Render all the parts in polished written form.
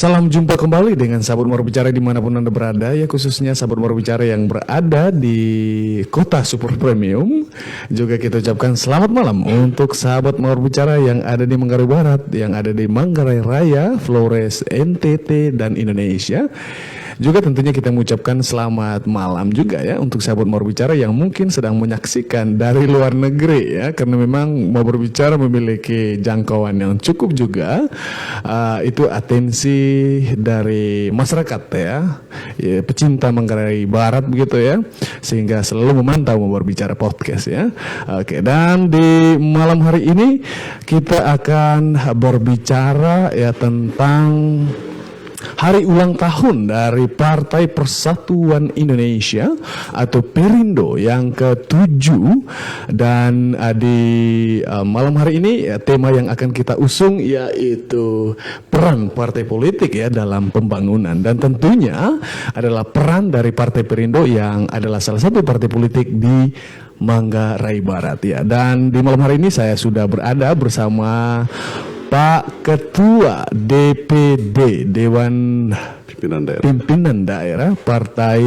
Salam jumpa kembali dengan sahabat Moro Bicara dimanapun Anda berada, ya khususnya sahabat Moro Bicara yang berada di kota super premium. Juga kita ucapkan selamat malam untuk sahabat Moro Bicara yang ada di Manggarai Barat, yang ada di Manggarai Raya, Flores, NTT, dan Indonesia. Juga tentunya kita mengucapkan selamat malam juga ya untuk sahabat Moro Bicara yang mungkin sedang menyaksikan dari luar negeri ya, karena memang Moro Bicara memiliki jangkauan yang cukup juga. Itu atensi dari masyarakat ya, pecinta Manggarai Barat begitu ya, sehingga selalu memantau Moro Bicara podcast ya. Oke, dan di malam hari ini kita akan berbicara ya tentang hari ulang tahun dari Partai Persatuan Indonesia atau Perindo yang ke-7. Dan di malam hari ini tema yang akan kita usung yaitu peran partai politik ya dalam pembangunan. Dan tentunya adalah peran dari Partai Perindo yang adalah salah satu partai politik di Manggarai Barat ya. Dan di malam hari ini saya sudah berada bersama Pak Ketua DPD Dewan Pimpinan Daerah Partai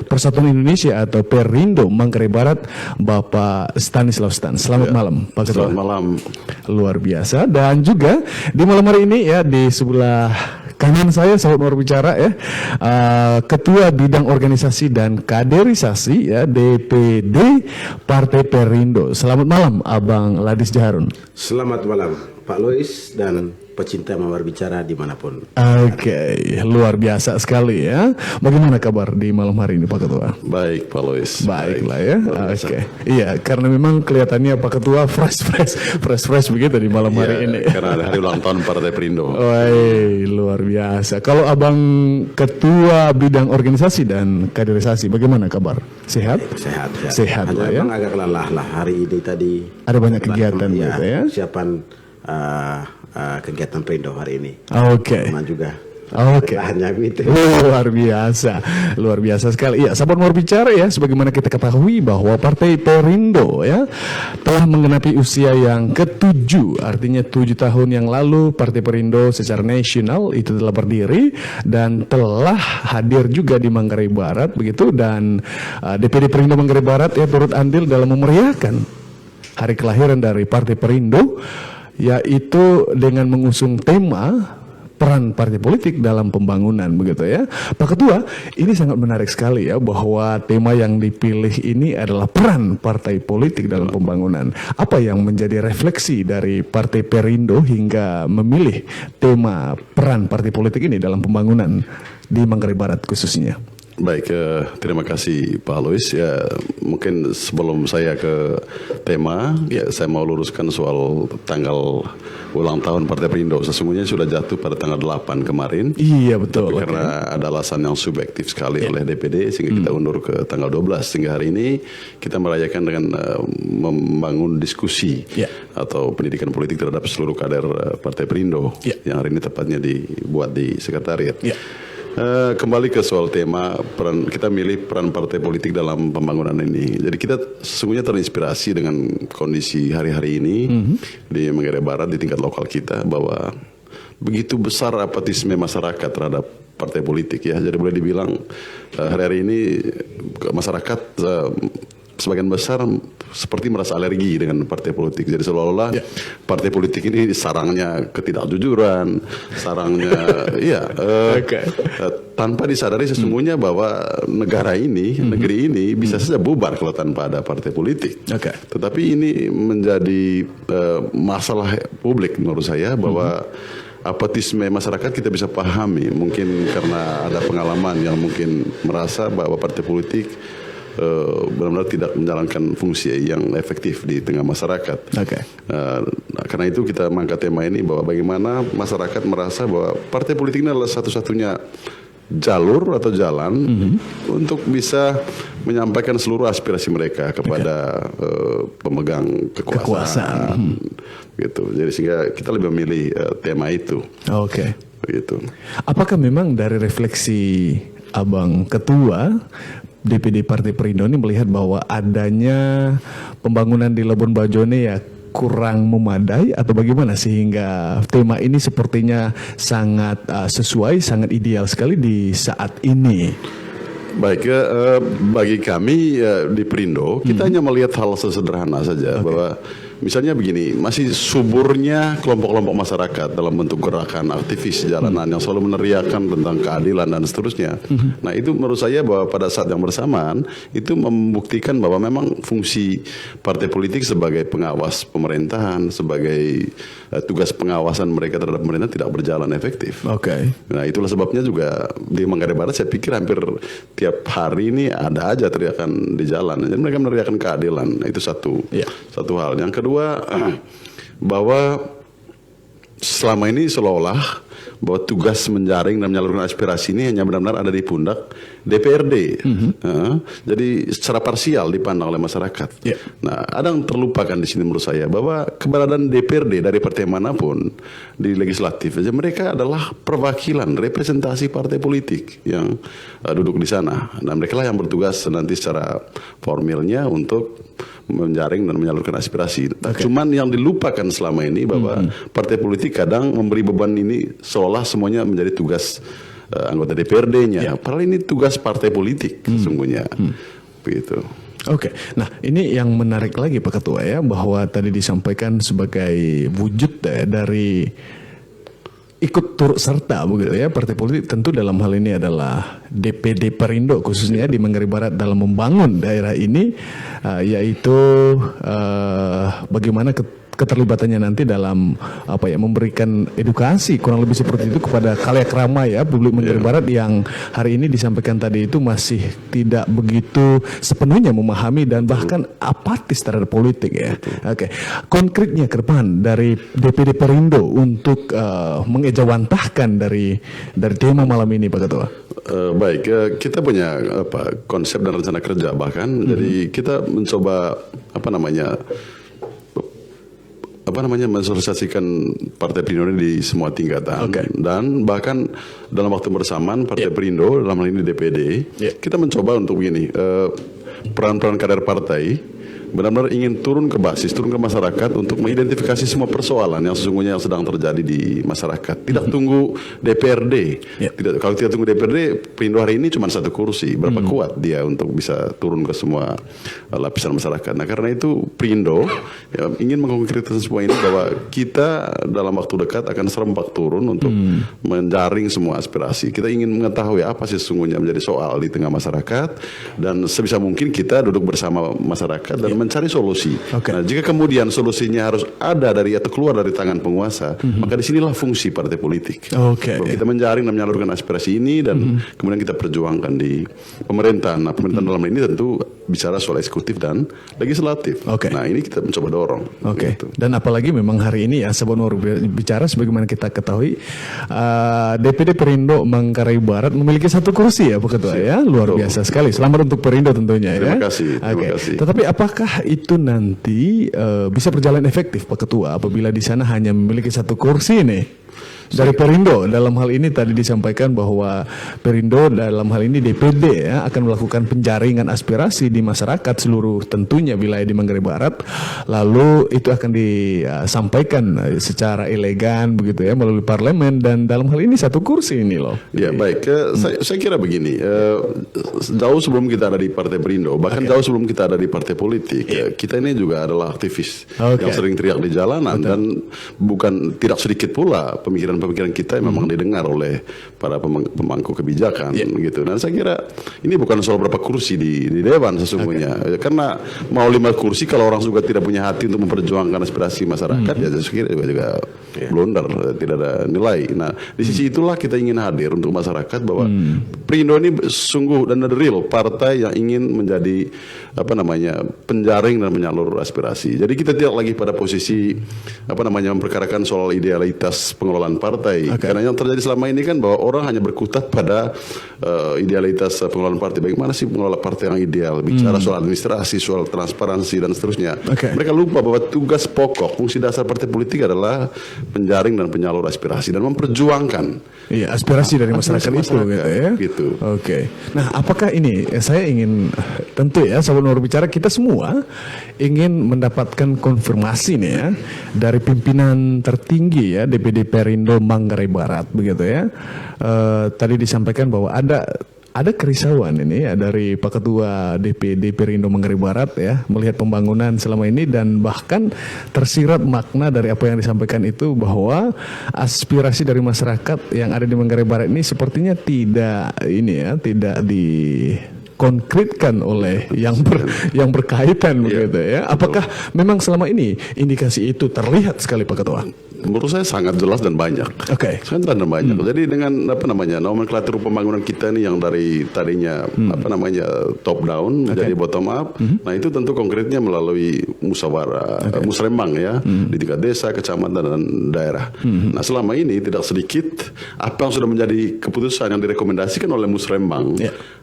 Persatuan Indonesia atau Perindo Manggarai Barat, Bapak Stanislaus Stan. Selamat malam Pak Ketua. Selamat malam. Luar biasa. Dan juga di malam hari ini ya di sebelah kanan saya sahabat Moro Bicara ya, Ketua Bidang Organisasi dan Kaderisasi ya DPD Partai Perindo. Selamat malam Abang Ladis Jaharun. Selamat malam Pak Lois dan pecinta Moro Bicara dimanapun. Oke, luar biasa sekali ya. Bagaimana kabar di malam hari ini Pak Ketua? Baik Pak Lois. Baiklah ya. Oke. Iya, karena memang kelihatannya Pak Ketua fresh begitu di malam hari ini. Karena ada hari ulang tahun Partai Perindo. Woi, luar biasa. Kalau Abang Ketua Bidang Organisasi dan Kaderisasi, bagaimana kabar? Sehat? Sehat lah ya. Memang agak lelah lah hari ini tadi. Ada banyak kegiatan gitu ya. Siapan kegiatan Perindo hari ini. Oke. Juga. Oke. Gitu. Luar biasa sekali. Ya, sahabat Moro Bicara ya, sebagaimana kita ketahui bahwa Partai Perindo ya telah menggenapi usia yang ke-7, artinya 7 tahun yang lalu Partai Perindo secara nasional itu telah berdiri dan telah hadir juga di Manggarai Barat begitu, dan DPD Perindo Manggarai Barat ya turut andil dalam memeriahkan hari kelahiran dari Partai Perindo, yaitu dengan mengusung tema peran partai politik dalam pembangunan begitu ya. Pak Ketua, ini sangat menarik sekali ya bahwa tema yang dipilih ini adalah peran partai politik dalam pembangunan. Apa yang menjadi refleksi dari Partai Perindo hingga memilih tema peran partai politik ini dalam pembangunan di Manggarai Barat khususnya? Baik, terima kasih Pak Alois. Ya, mungkin sebelum saya ke tema, ya saya mau luruskan soal tanggal ulang tahun Partai Perindo. Sesungguhnya sudah jatuh pada tanggal 8 kemarin. Iya betul. Tapi karena ada alasan yang subjektif sekali oleh DPD sehingga kita undur ke tanggal 12. Sehingga hari ini kita merayakan dengan membangun diskusi atau pendidikan politik terhadap seluruh kader Partai Perindo yang hari ini tepatnya dibuat di sekretariat. Kembali ke soal tema peran, kita milih peran partai politik dalam pembangunan ini. Jadi kita sesungguhnya terinspirasi dengan kondisi hari-hari ini di Manggarai Barat di tingkat lokal kita, bahwa begitu besar apatisme masyarakat terhadap partai politik ya. Jadi boleh dibilang hari-hari ini masyarakat sebagian besar seperti merasa alergi dengan partai politik. Jadi seolah-olah partai politik ini sarangnya ketidakjujuran, sarangnya tanpa disadari sesungguhnya bahwa negara ini, negeri ini bisa saja bubar kalau tanpa ada partai politik. Tetapi ini menjadi masalah publik menurut saya, bahwa apatisme masyarakat kita bisa pahami, mungkin karena ada pengalaman yang mungkin merasa bahwa partai politik benar-benar tidak menjalankan fungsi yang efektif di tengah masyarakat. Karena itu kita mengangkat tema ini, bahwa bagaimana masyarakat merasa bahwa partai politik ini adalah satu-satunya jalur atau jalan untuk bisa menyampaikan seluruh aspirasi mereka kepada pemegang kekuasaan. Gitu. Jadi sehingga kita lebih memilih tema itu. Gitu. Apakah memang dari refleksi Abang Ketua DPD Partai Perindo ini melihat bahwa adanya pembangunan di Labuan Bajo ini ya kurang memadai atau bagaimana sehingga tema ini sepertinya sangat sesuai, sangat ideal sekali di saat ini? Baik, bagi kami di Perindo, kita hanya melihat hal sesederhana saja bahwa misalnya begini, masih suburnya kelompok-kelompok masyarakat dalam bentuk gerakan aktivis jalanan yang selalu meneriakan tentang keadilan dan seterusnya. Nah, itu menurut saya bahwa pada saat yang bersamaan itu membuktikan bahwa memang fungsi partai politik sebagai pengawas pemerintahan, sebagai tugas pengawasan mereka terhadap pemerintah tidak berjalan efektif. Nah, itulah sebabnya juga di Manggarai Barat saya pikir hampir tiap hari ini ada aja teriakan di jalan. Jadi mereka meneriakan keadilan. Nah, itu satu hal. Yang kedua, bahwa selama ini seolah-olah bahwa tugas menjaring dan menyalurkan aspirasi ini hanya benar-benar ada di pundak DPRD. Jadi secara parsial dipandang oleh masyarakat. Nah, ada yang terlupakan di sini menurut saya bahwa keberadaan DPRD dari partai manapun di legislatif aja mereka adalah perwakilan representasi partai politik yang duduk di sana. Nah, mereka lah yang bertugas nanti secara formilnya untuk menjaring dan menyalurkan aspirasi. Cuman yang dilupakan selama ini bahwa partai politik kadang memberi beban ini seolah semuanya menjadi tugas anggota DPRD-nya. Padahal ini tugas partai politik sesungguhnya. Begitu. Nah ini yang menarik lagi Pak Ketua ya, bahwa tadi disampaikan sebagai wujud dari ikut turut serta begitu ya partai politik, tentu dalam hal ini adalah DPD Perindo khususnya di Manggarai Barat dalam membangun daerah ini, yaitu bagaimana keterlibatannya nanti dalam memberikan edukasi kurang lebih seperti itu kepada khalayak ramai ya publik Manggarai Barat yang hari ini disampaikan tadi itu masih tidak begitu sepenuhnya memahami dan bahkan apatis terhadap politik ya. Konkretnya ke depan dari DPD Perindo untuk mengejawantahkan dari tema malam ini Pak Ketua. Baik, kita punya konsep dan rencana kerja bahkan. Jadi kita mencoba mensosialisasikan Partai Perindo ini di semua tingkatan. Dan bahkan dalam waktu bersamaan Partai Perindo dalam hal ini DPD kita mencoba untuk begini, peran-peran kader partai benar-benar ingin turun ke basis, turun ke masyarakat untuk mengidentifikasi semua persoalan yang sesungguhnya yang sedang terjadi di masyarakat. Tidak tunggu DPRD. Kalau tidak tunggu DPRD, Perindo hari ini cuma satu kursi. Berapa kuat dia untuk bisa turun ke semua lapisan masyarakat. Nah, karena itu Perindo ingin mengkonkretkan semua ini bahwa kita dalam waktu dekat akan serempak turun untuk menjaring semua aspirasi. Kita ingin mengetahui apa sih sesungguhnya menjadi soal di tengah masyarakat, dan sebisa mungkin kita duduk bersama masyarakat dan mencari solusi. Nah, jika kemudian solusinya harus ada dari atau keluar dari tangan penguasa, maka disinilah fungsi partai politik. Kita menjaring dan menyalurkan aspirasi ini dan kemudian kita perjuangkan di pemerintahan. Nah, pemerintahan dalam ini tentu bicara soal eksekutif dan legislatif. Nah, ini kita mencoba dorong. Gitu. Dan apalagi memang hari ini ya Sahabat Mau Bicara sebagaimana kita ketahui, DPD Perindo Manggarai Barat memiliki satu kursi ya Pak Ketua ya. Luar biasa sekali. Selamat untuk Perindo tentunya ya. Terima kasih. Tetapi apakah itu nanti bisa berjalan efektif Pak Ketua apabila di sana hanya memiliki satu kursi nih dari Perindo? Dalam hal ini tadi disampaikan bahwa Perindo dalam hal ini DPD ya akan melakukan penjaringan aspirasi di masyarakat seluruh tentunya wilayah di Manggarai Barat, lalu itu akan disampaikan secara elegan begitu ya melalui parlemen, dan dalam hal ini satu kursi ini loh. Ya baik, saya kira begini, jauh sebelum kita ada di Partai Perindo, bahkan jauh sebelum kita ada di partai politik, kita ini juga adalah aktivis yang sering teriak di jalanan. Dan bukan tidak sedikit pula pemikiran kita yang memang didengar oleh para pemangku kebijakan gitu. Dan saya kira ini bukan soal berapa kursi di dewan sesungguhnya. Karena mau 5 kursi kalau orang juga tidak punya hati untuk memperjuangkan aspirasi masyarakat, ya saya kira juga blunder, tidak ada nilai. Nah, di sisi itulah kita ingin hadir untuk masyarakat bahwa Perindo ini sungguh dan real partai yang ingin menjadi penjaring dan menyalur aspirasi. Jadi kita tidak lagi pada posisi memperkarakan soal idealitas pengelolaan partai. partai. Karena yang terjadi selama ini kan bahwa orang hanya berkutat pada idealitas pengelolaan partai. Bagaimana sih mengelola partai yang ideal? Bicara soal administrasi, soal transparansi dan seterusnya. Mereka lupa bahwa tugas pokok, fungsi dasar partai politik adalah penjaring dan penyalur aspirasi dan memperjuangkan aspirasi dari masyarakat itu gitu ya. Gitu. Nah, apakah ini saya ingin tentu ya sahabat Mawar Bicara, kita semua ingin mendapatkan konfirmasi nih ya dari pimpinan tertinggi ya DPD Perindo Manggarai Barat begitu ya. Tadi disampaikan bahwa ada kerisauan ini ya dari Pak Ketua DPD Perindo Manggarai Barat ya melihat pembangunan selama ini, dan bahkan tersirat makna dari apa yang disampaikan itu bahwa aspirasi dari masyarakat yang ada di Manggarai Barat ini sepertinya tidak konkretkan oleh yang berkaitan begitu ya. Apakah memang selama ini indikasi itu terlihat sekali Pak Ketua? Menurut saya sangat jelas dan banyak. Sangat jelas dan banyak. Jadi dengan nomenklatur pembangunan kita ini yang dari tadinya top down menjadi bottom up. Nah, itu tentu konkretnya melalui musyawarah musrembang ya di tingkat desa, kecamatan dan daerah. Nah, selama ini tidak sedikit apa yang sudah menjadi keputusan yang direkomendasikan oleh musrembang.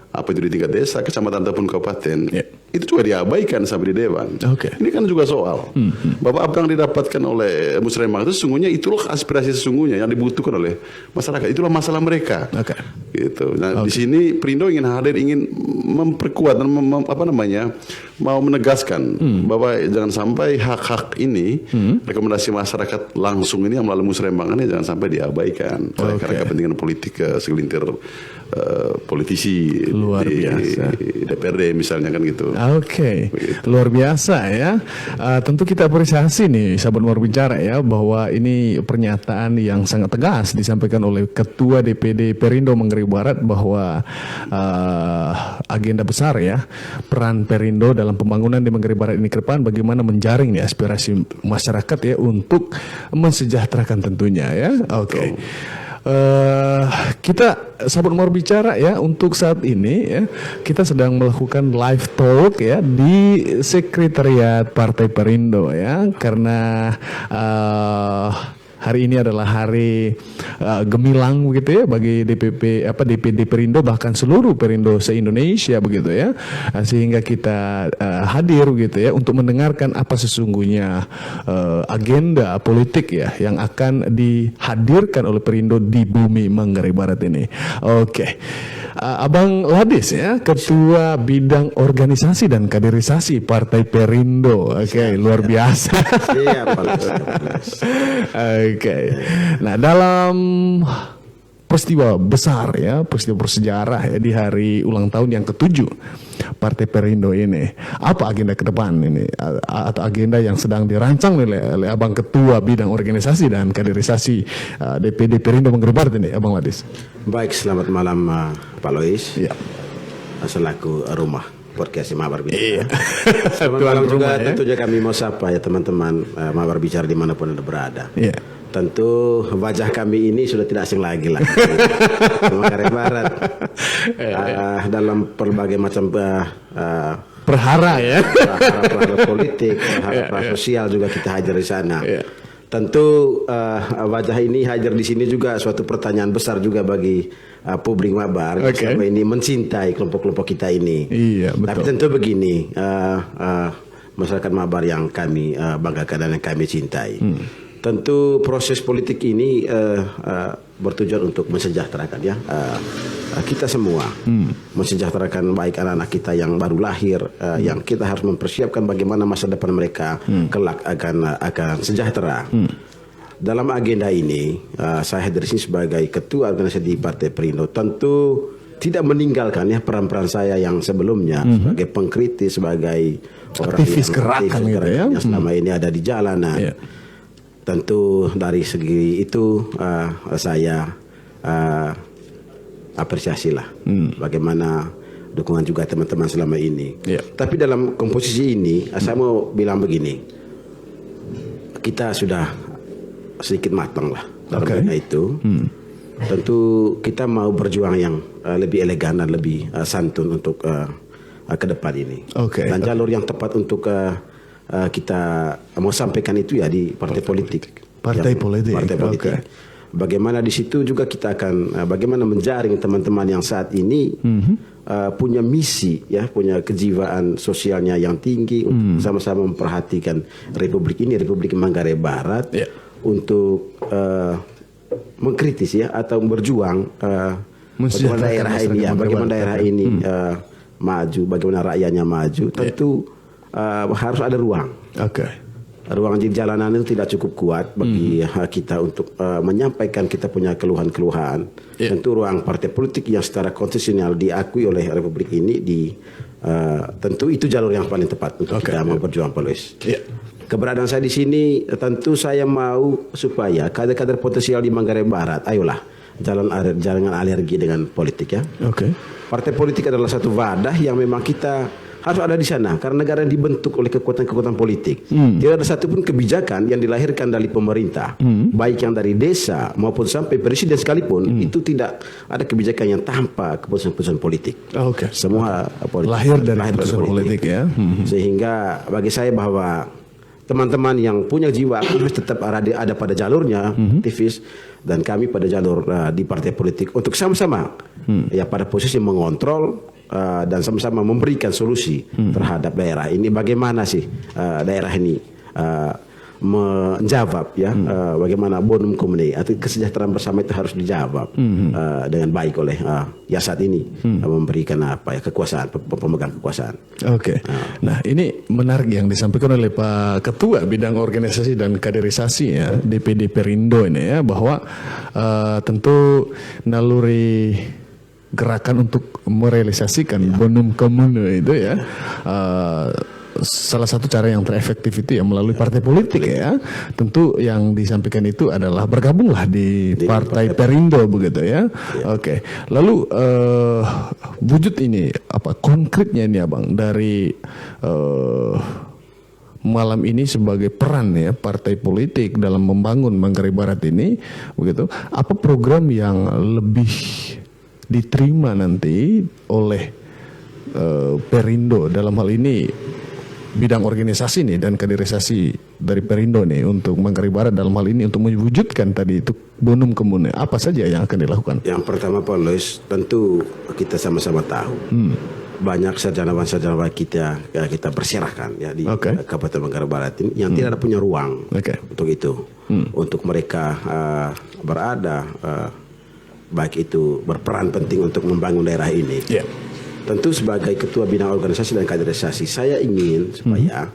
Apa itu di tingkat desa, kecamatan ataupun kabupaten, itu juga diabaikan sampai di dewan. Ini kan juga soal bahwa apa yang didapatkan oleh musrembang itu sesungguhnya itulah aspirasi sesungguhnya yang dibutuhkan oleh masyarakat, itulah masalah mereka. Gitu. Nah, di sini Perindo ingin hadir, ingin memperkuat dan mau menegaskan bahwa jangan sampai hak-hak ini, rekomendasi masyarakat langsung ini yang melalui musrembang ini jangan sampai diabaikan karena kepentingan politik segelintir politisi di DPRD misalnya kan gitu. Luar biasa ya. Tentu kita apresiasi nih sahabat Mawar Bicara ya bahwa ini pernyataan yang sangat tegas disampaikan oleh Ketua DPD Perindo Manggarai Barat bahwa agenda besar ya peran Perindo dalam pembangunan di Manggarai Barat ini ke depan bagaimana menjaring nih aspirasi masyarakat ya untuk mensejahterakan tentunya ya. Kita sahabat Mawar Bicara ya untuk saat ini ya kita sedang melakukan live talk ya di sekretariat Partai Perindo ya karena hari ini adalah hari gemilang begitu ya bagi DPD Perindo bahkan seluruh Perindo se-Indonesia begitu ya, sehingga kita hadir begitu ya untuk mendengarkan apa sesungguhnya agenda politik ya yang akan dihadirkan oleh Perindo di bumi Manggarai Barat ini. Abang Ladis ya, Ketua Bidang Organisasi dan Kaderisasi Partai Perindo. Luar biasa. Nah, dalam peristiwa besar ya, peristiwa bersejarah ya di hari ulang tahun yang ke-7 Partai Perindo ini, apa agenda ke depan ini atau agenda yang sedang dirancang oleh Abang Ketua Bidang Organisasi dan Kaderisasi DPD Perindo Manggarai Barat ini, Abang Ladis? Baik, selamat malam Pak Lois. Selaku rumah podcast Mawar Bicara. Selamat malam juga tentunya kami mau sapa ya teman-teman Mawar Bicara dimanapun Anda berada. Tentu wajah kami ini sudah tidak asing lagi lah. Manggarai Barat. Dalam berbagai macam perhara ya. Perhara politik, perhara sosial juga kita hadir di sana. Tentu wajah ini hadir di sini juga suatu pertanyaan besar juga bagi publik Mabar selama ini mencintai kelompok-kelompok kita ini. Tapi tentu begini, masyarakat Mabar yang kami banggakan dan yang kami cintai. Tentu proses politik ini bertujuan untuk mensejahterakan ya kita semua, mensejahterakan baik anak-anak kita yang baru lahir, yang kita harus mempersiapkan bagaimana masa depan mereka kelak akan sejahtera. Dalam agenda ini, saya hadir di sini sebagai Ketua Organisasi di Partai Perindo, tentu tidak meninggalkan ya peran-peran saya yang sebelumnya sebagai pengkritis, sebagai aktivis gerakan gitu ya, yang selama ini ada di jalanan. Tentu dari segi itu saya apresiasilah bagaimana dukungan juga teman-teman selama ini. Tapi dalam komposisi ini saya mau bilang begini, kita sudah sedikit matang lah dalam itu. Tentu kita mau berjuang yang lebih elegan dan lebih santun untuk ke depan ini. Dan jalur yang tepat untuk kita mau sampaikan itu ya di partai politik. Partai politik. bagaimana di situ juga kita akan bagaimana menjaring teman-teman yang saat ini punya misi, ya, punya kejiwaan sosialnya yang tinggi untuk sama-sama memperhatikan Republik ini, Republik Manggarai Barat, untuk mengkritis, ya, atau berjuang bagaimana daerah ini, ya, bagaimana daerah ini maju, bagaimana rakyatnya maju. Tentu harus ada ruang. Ruang di jalanan itu tidak cukup kuat bagi kita untuk menyampaikan kita punya keluhan-keluhan. Tentu ruang partai politik yang secara konstitusional diakui oleh Republik ini tentu itu jalur yang paling tepat untuk kita mau berjuang, Pak Louis. Keberadaan saya di sini tentu saya mau supaya kader-kader potensial di Manggarai Barat, ayolah jangan alergi dengan politik, ya. Partai politik adalah satu wadah yang memang kita harus ada di sana karena negara yang dibentuk oleh kekuatan-kekuatan politik. Tidak ada satupun kebijakan yang dilahirkan dari pemerintah, baik yang dari desa maupun sampai presiden sekalipun, itu tidak ada kebijakan yang tanpa keputusan-keputusan politik. Semua politik, lahir dari keputusan politik, ya. Sehingga bagi saya bahwa teman-teman yang punya jiwa aktivis tetap ada pada jalurnya, aktivis, dan kami pada jalur di partai politik untuk sama-sama ya pada posisi mengontrol dan sama-sama memberikan solusi terhadap daerah ini. Bagaimana sih daerah ini menjawab, ya, bagaimana bonum communae atau kesejahteraan bersama itu harus dijawab dengan baik oleh ya saat ini memberikan kekuasaan, pemegang kekuasaan. Nah, ini menarik yang disampaikan oleh Pak Ketua Bidang Organisasi dan Kaderisasi, ya, DPD Perindo ini, ya, bahwa tentu naluri gerakan untuk merealisasikan bonum communae itu, ya, salah satu cara yang terefektif itu ya melalui partai politik, ya. Tentu yang disampaikan itu adalah bergabunglah di Partai Perindo, begitu, ya. Lalu wujud ini apa konkretnya ini, Abang, dari malam ini sebagai peran, ya, partai politik dalam membangun Manggarai Barat ini, begitu. Apa program yang lebih diterima nanti oleh Perindo dalam hal ini bidang organisasi nih dan kaderisasi dari Perindo nih untuk Manggarai Barat dalam hal ini untuk mewujudkan tadi itu bonum communae, apa saja yang akan dilakukan? Yang pertama, Pak Louis, tentu kita sama-sama tahu banyak sarjana-sarjana kita berserakan, ya, di Kabupaten Manggarai Barat ini yang tidak ada punya ruang untuk itu, untuk mereka berada, baik itu berperan penting untuk membangun daerah ini. Tentu sebagai Ketua Bidang Organisasi dan Kaderisasi, saya ingin supaya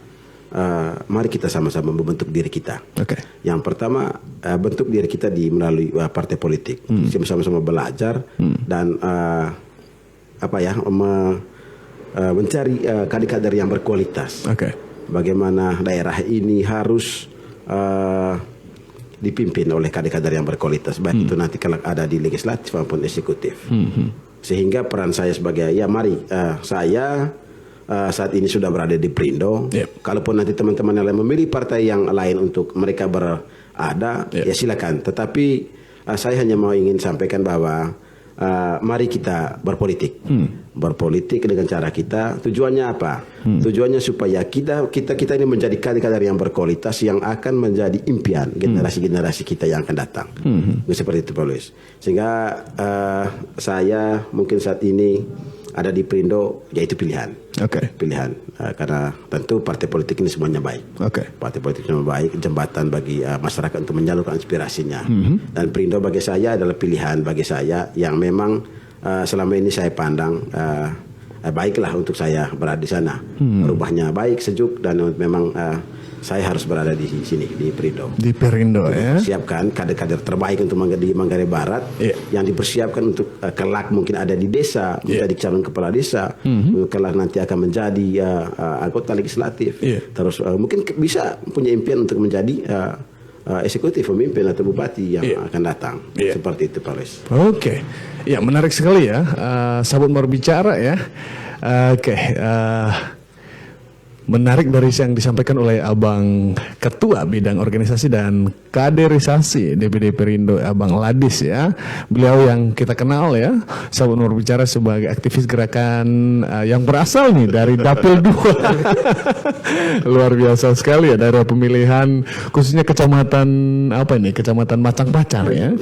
mari kita sama-sama membentuk diri kita. Yang pertama, bentuk diri kita melalui partai politik, sama-sama belajar dan mencari kader-kader yang berkualitas. Bagaimana daerah ini harus dipimpin oleh kader-kader yang berkualitas, baik itu nanti kalau ada di legislatif maupun eksekutif. Sehingga peran saya sebagai, ya, mari saya saat ini sudah berada di Perindo. Kalaupun nanti teman-teman yang lain memilih partai yang lain untuk mereka berada, ya silakan. Tetapi saya hanya mau ingin sampaikan bahwa mari kita berpolitik. Berpolitik dengan cara kita. Tujuannya apa? Tujuannya supaya kita ini menjadi kader-kader yang berkualitas yang akan menjadi impian generasi-generasi kita yang akan datang. Seperti itu, Pak Louis. Sehingga saya mungkin saat ini ada di Perindo, yaitu pilihan. Pilihan karena tentu partai politik ini semuanya baik. Partai politik semua baik, jembatan bagi masyarakat untuk menyalurkan aspirasinya. Dan Perindo bagi saya adalah pilihan bagi saya yang memang selama ini saya pandang baiklah untuk saya berada di sana. Rubahnya baik, sejuk, dan memang saya harus berada di sini di Perindo. Di Perindo, ya. Siapkan kader-kader terbaik untuk di Manggarai Barat, yang dipersiapkan untuk kelak mungkin ada di desa, menjadi calon kepala desa, kelak nanti akan menjadi anggota legislatif. Terus mungkin bisa punya impian untuk menjadi eksekutif, pemimpin atau bupati yang akan datang. Seperti itu, Pak Louis. Ya, menarik sekali, ya. Sahabat berbicara, ya. Menarik dari yang disampaikan oleh Abang Ketua Bidang Organisasi dan Kaderisasi DPD Perindo, Abang Ladis ya. Beliau yang kita kenal ya, sahabat nomor bicara sebagai aktivis gerakan yang berasal nih dari Dapil 2. Luar biasa sekali ya, daerah pemilihan khususnya kecamatan apa ini? Kecamatan Macang Pacar ya.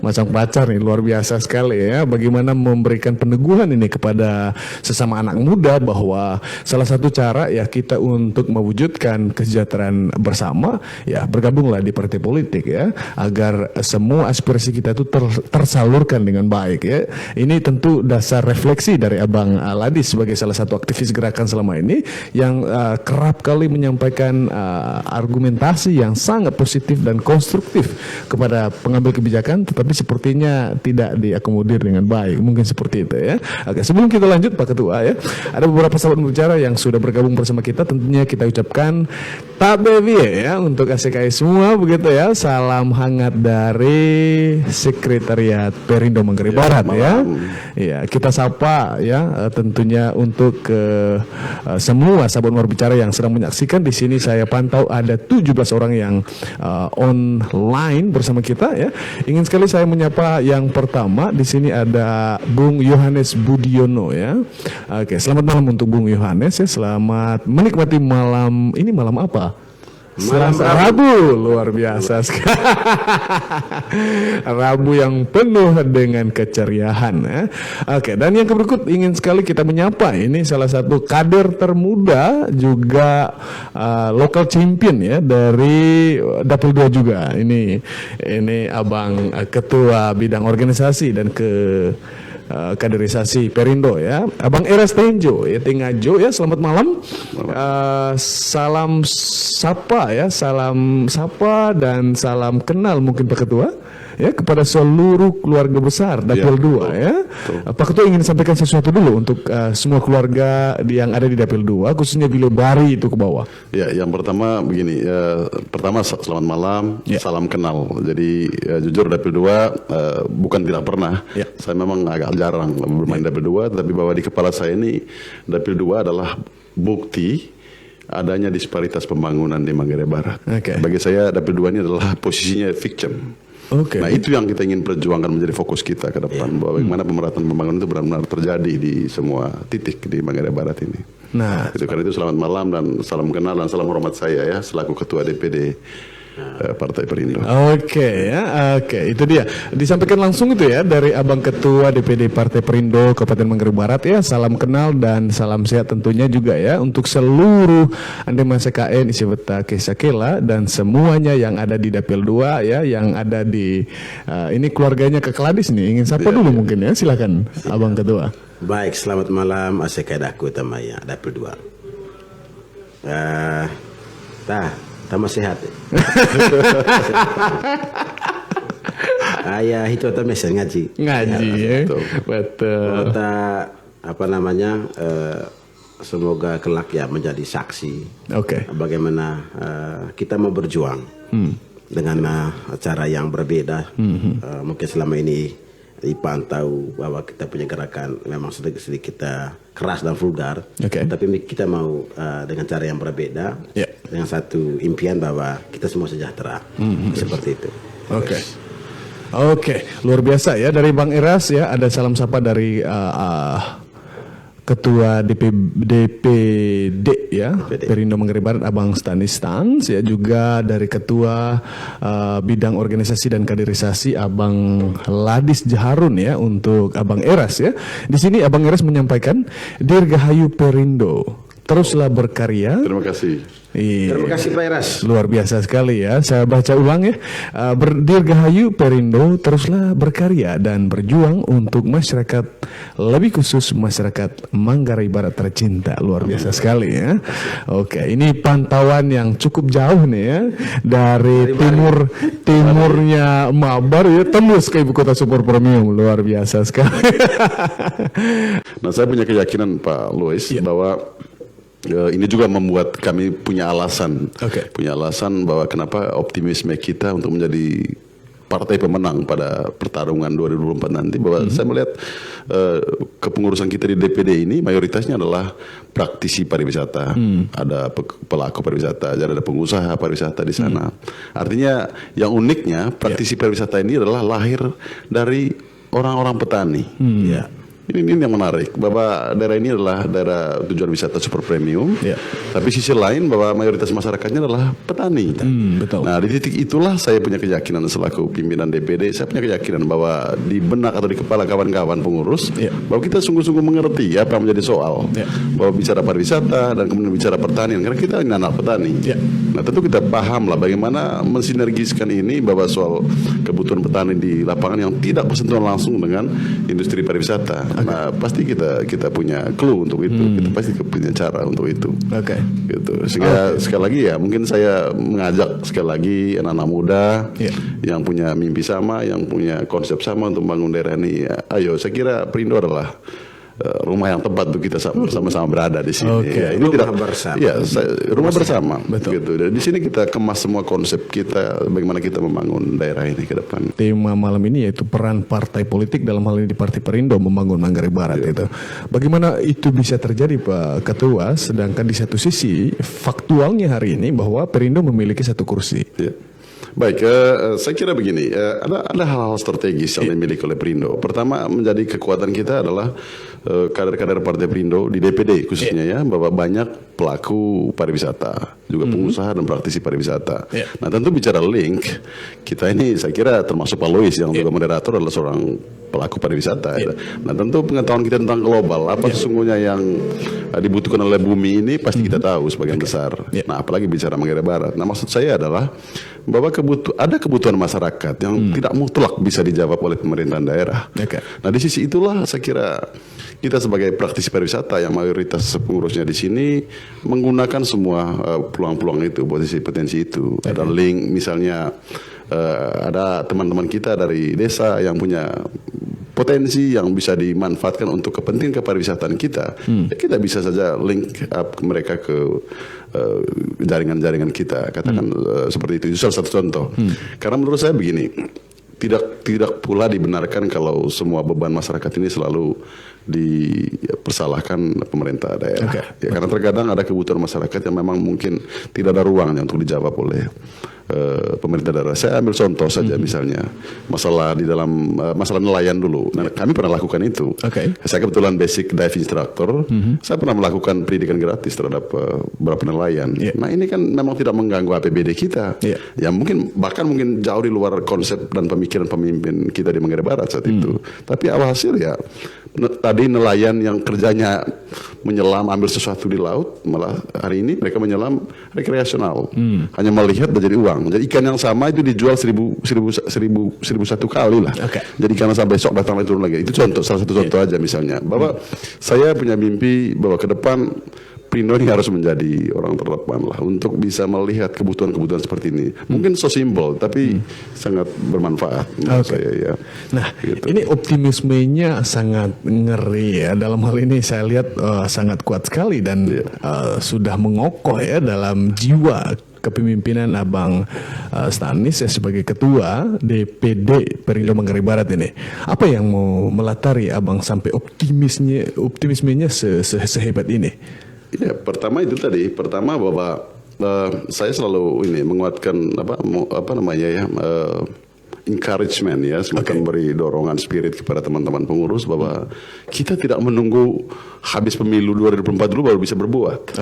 Macang Pacar nih luar biasa sekali ya. Bagaimana memberikan peneguhan ini kepada sesama anak muda bahwa salah satu cara ya kita untuk mewujudkan kesejahteraan bersama ya bergabunglah di partai politik ya, agar semua aspirasi kita itu tersalurkan dengan baik ya. Ini tentu dasar refleksi dari Abang Ladis sebagai salah satu aktivis gerakan selama ini yang kerap kali menyampaikan argumentasi yang sangat positif dan konstruktif kepada pengambil kebijakan, tetapi sepertinya tidak diakomodir dengan baik, mungkin seperti itu ya. Oke, sebelum kita lanjut Pak Ketua ya, ada beberapa sahabat bicara yang sudah bergabung bersama kita. Tentunya kita ucapkan tabebie ya untuk ACKI semua begitu ya. Salam hangat dari Sekretariat Perindo Manggarai Barat ya. Ya, kita sapa ya tentunya untuk semua sahabat luar bicara yang sedang menyaksikan. Di sini saya pantau ada 17 orang yang online bersama kita ya. Ingin sekali saya menyapa yang pertama. Di sini ada Bung Yohanes Budiono ya. Oke, selamat malam untuk Bung Yohanes ya. Selamat menikmati malam ini. Malam apa? Malam Rabu. Luar biasa sekali. Rabu yang penuh dengan keceriaan ya. Oke, dan yang berikut ingin sekali kita menyapa ini salah satu kader termuda juga local champion ya dari Dapil 2 juga. Ini Abang Ketua Bidang Organisasi dan Kaderisasi Perindo ya, Abang Eras Tenjo ya, Tengajo ya, selamat malam. Salam sapa ya, salam sapa dan salam kenal mungkin Pak Ketua ya kepada seluruh keluarga besar Dapil 2 ya. Pak Ketua ingin sampaikan sesuatu dulu untuk semua keluarga yang ada di Dapil 2 khususnya Bilebari itu ke bawah. Ya, yang pertama begini, pertama selamat malam, salam kenal. Jadi jujur Dapil 2 bukan tidak pernah, saya memang agak jarang bermain Dapil 2, tapi bahwa di kepala saya ini Dapil 2 adalah bukti adanya disparitas pembangunan di Manggarai Barat. Bagi saya Dapil 2 ini adalah posisinya victim. Nah itu yang kita ingin perjuangkan menjadi fokus kita ke depan, bahwa bagaimana pemerataan pembangunan itu benar-benar terjadi di semua titik di Manggarai Barat ini. Nah, karena itu selamat malam dan salam kenal dan salam hormat saya ya selaku Ketua DPD Partai Perindo. Oke, itu dia. Disampaikan langsung itu ya dari Abang Ketua DPD Partai Perindo Kabupaten Manggarai Barat ya. Salam kenal dan salam sehat tentunya juga ya untuk seluruh Andema CKN Isibeta Kesakela dan semuanya yang ada di Dapil 2 ya, yang ada di ini keluarganya ke Keladis nih. Ingin sapa dulu mungkin ya. Silakan Abang Ketua. Baik, selamat malam ACKI Daku Tamaya Dapil 2. Tama sehat. Ayah itu atau mesin ngaji. Ngaji ya. Betul. Kita apa namanya? Semoga kelak ya menjadi saksi. Bagaimana kita mau berjuang dengan cara yang berbeda. Mungkin selama ini dipantau bahwa kita punya gerakan memang sedikit keras dan vulgar, tapi kita mau dengan cara yang berbeda, dengan satu impian bahwa kita semua sejahtera, seperti itu. Luar biasa ya dari Bang Eras ya, ada salam sapa dari Ketua DPD ya, Perindo Manggarai Barat Abang Stanis Stans ya, juga dari Ketua Bidang Organisasi dan Kaderisasi Abang Ladis Jaharun ya untuk Abang Eras ya. Di sini Abang Eras menyampaikan Dirgahayu Perindo, teruslah berkarya. Terima kasih. Terima kasih Pak Eras. Luar biasa sekali ya. Saya baca ulang ya. Dirgahayu Perindo, teruslah berkarya dan berjuang untuk masyarakat, lebih khusus masyarakat Manggarai Barat tercinta. Luar biasa sekali ya. Ini pantauan yang cukup jauh nih ya, dari timurnya Mabar ya, tembus ke ibu kota super premium. Luar biasa sekali. Nah, saya punya keyakinan Pak Louis bahwa ini juga membuat kami punya alasan bahwa kenapa optimisme kita untuk menjadi partai pemenang pada pertarungan 2024 nanti, bahwa saya melihat kepengurusan kita di DPD ini mayoritasnya adalah praktisi pariwisata, ada pelaku pariwisata, ada pengusaha pariwisata di sana. Artinya yang uniknya praktisi pariwisata ini adalah lahir dari orang-orang petani. Ini yang menarik, bahwa daerah ini adalah daerah tujuan wisata super premium, tapi sisi lain bahwa mayoritas masyarakatnya adalah petani. Betul. Nah, di titik itulah saya punya keyakinan selaku pimpinan DPD, saya punya keyakinan bahwa di benak atau di kepala kawan-kawan pengurus, bahwa kita sungguh-sungguh mengerti apa yang menjadi soal, bahwa bicara pariwisata dan kemudian bicara pertanian, karena kita ini anak petani. Nah, tentu kita paham lah bagaimana mensinergiskan ini, bahwa soal kebutuhan petani di lapangan yang tidak bersentuhan langsung dengan industri pariwisata. Nah, pasti kita punya clue untuk itu, kita pasti punya cara untuk itu. Gitu. Sehingga sekali lagi ya, mungkin saya mengajak sekali lagi anak-anak muda yang punya mimpi sama, yang punya konsep sama untuk membangun daerah ini. Ya, ayo, saya kira Perindo adalah rumah yang tepat untuk kita sama-sama berada di sini. Ya, ini rumah bersama. Ya, rumah bersama. Betul. Gitu. Dan di sini kita kemas semua konsep kita, bagaimana kita membangun daerah ini ke depan. Tema malam ini yaitu peran partai politik, dalam hal ini di Partai Perindo, membangun Manggarai Barat itu. Bagaimana itu bisa terjadi, Pak Ketua? Sedangkan di satu sisi faktualnya hari ini bahwa Perindo memiliki 1 kursi. Baik, saya kira begini, ada hal-hal strategis yang dimiliki oleh Perindo. Pertama, menjadi kekuatan kita adalah kader-kader Partai Perindo di DPD khususnya ya, bahwa banyak pelaku pariwisata, juga pengusaha dan praktisi pariwisata. Nah, tentu bicara link, kita ini saya kira termasuk Pak Lois yang juga moderator adalah seorang pelaku pariwisata. Nah, tentu pengetahuan kita tentang global, apa sesungguhnya yang dibutuhkan oleh bumi ini pasti kita tahu sebagian besar. Nah, apalagi bicara Manggarai Barat. Nah, maksud saya adalah bahwa ada kebutuhan masyarakat yang tidak mutlak bisa dijawab oleh pemerintahan daerah. Nah, di sisi itulah saya kira kita sebagai praktisi pariwisata yang mayoritas pengurusnya di sini menggunakan semua peluang-peluang itu, potensi itu. Ada link misalnya, ada teman-teman kita dari desa yang punya potensi yang bisa dimanfaatkan untuk kepentingan kepariwisataan kita, ya kita bisa saja link up mereka ke jaringan-jaringan kita, katakan seperti itu. Itu salah satu contoh. Karena menurut saya begini, tidak pula dibenarkan kalau semua beban masyarakat ini selalu dipersalahkan pemerintah daerah. Ya, karena terkadang ada kebutuhan masyarakat yang memang mungkin tidak ada ruangnya untuk dijawab oleh pemerintah daerah. Saya ambil contoh saja misalnya masalah di dalam masalah nelayan dulu. Nah, kami pernah lakukan itu. Saya kebetulan basic dive instructor. Saya pernah melakukan pendidikan gratis terhadap beberapa nelayan. Nah, ini kan memang tidak mengganggu APBD kita. Ya mungkin bahkan mungkin jauh di luar konsep dan pemikiran pemimpin kita di Manggarai Barat saat itu. Tapi alhasil ya tadi nelayan yang kerjanya menyelam, ambil sesuatu di laut, malah hari ini mereka menyelam rekreasional, hanya melihat dan jadi uang. Jadi ikan yang sama itu dijual 1001 kali lah. Jadi ikan sampai besok datang lagi turun lagi. Itu contoh, salah satu contoh aja misalnya. Bahwa saya punya mimpi bahwa ke depan Perindo ini harus menjadi orang terdepan lah untuk bisa melihat kebutuhan-kebutuhan seperti ini. Mungkin so simple tapi sangat bermanfaat menurut saya ya. Nah, gitu. Ini optimismenya sangat ngeri ya. Dalam hal ini saya lihat sangat kuat sekali dan sudah mengokoh ya dalam jiwa kepemimpinan Abang Stanis ya sebagai ketua DPD Perindo Manggarai Barat ini. Apa yang mau melatari Abang sampai optimismenya sehebat ini? Ya, pertama itu tadi, bahwa saya selalu menguatkan apa namanya ya, encouragement ya, semacam beri dorongan spirit kepada teman-teman pengurus bahwa kita tidak menunggu habis pemilu 2024 dulu baru bisa berbuat.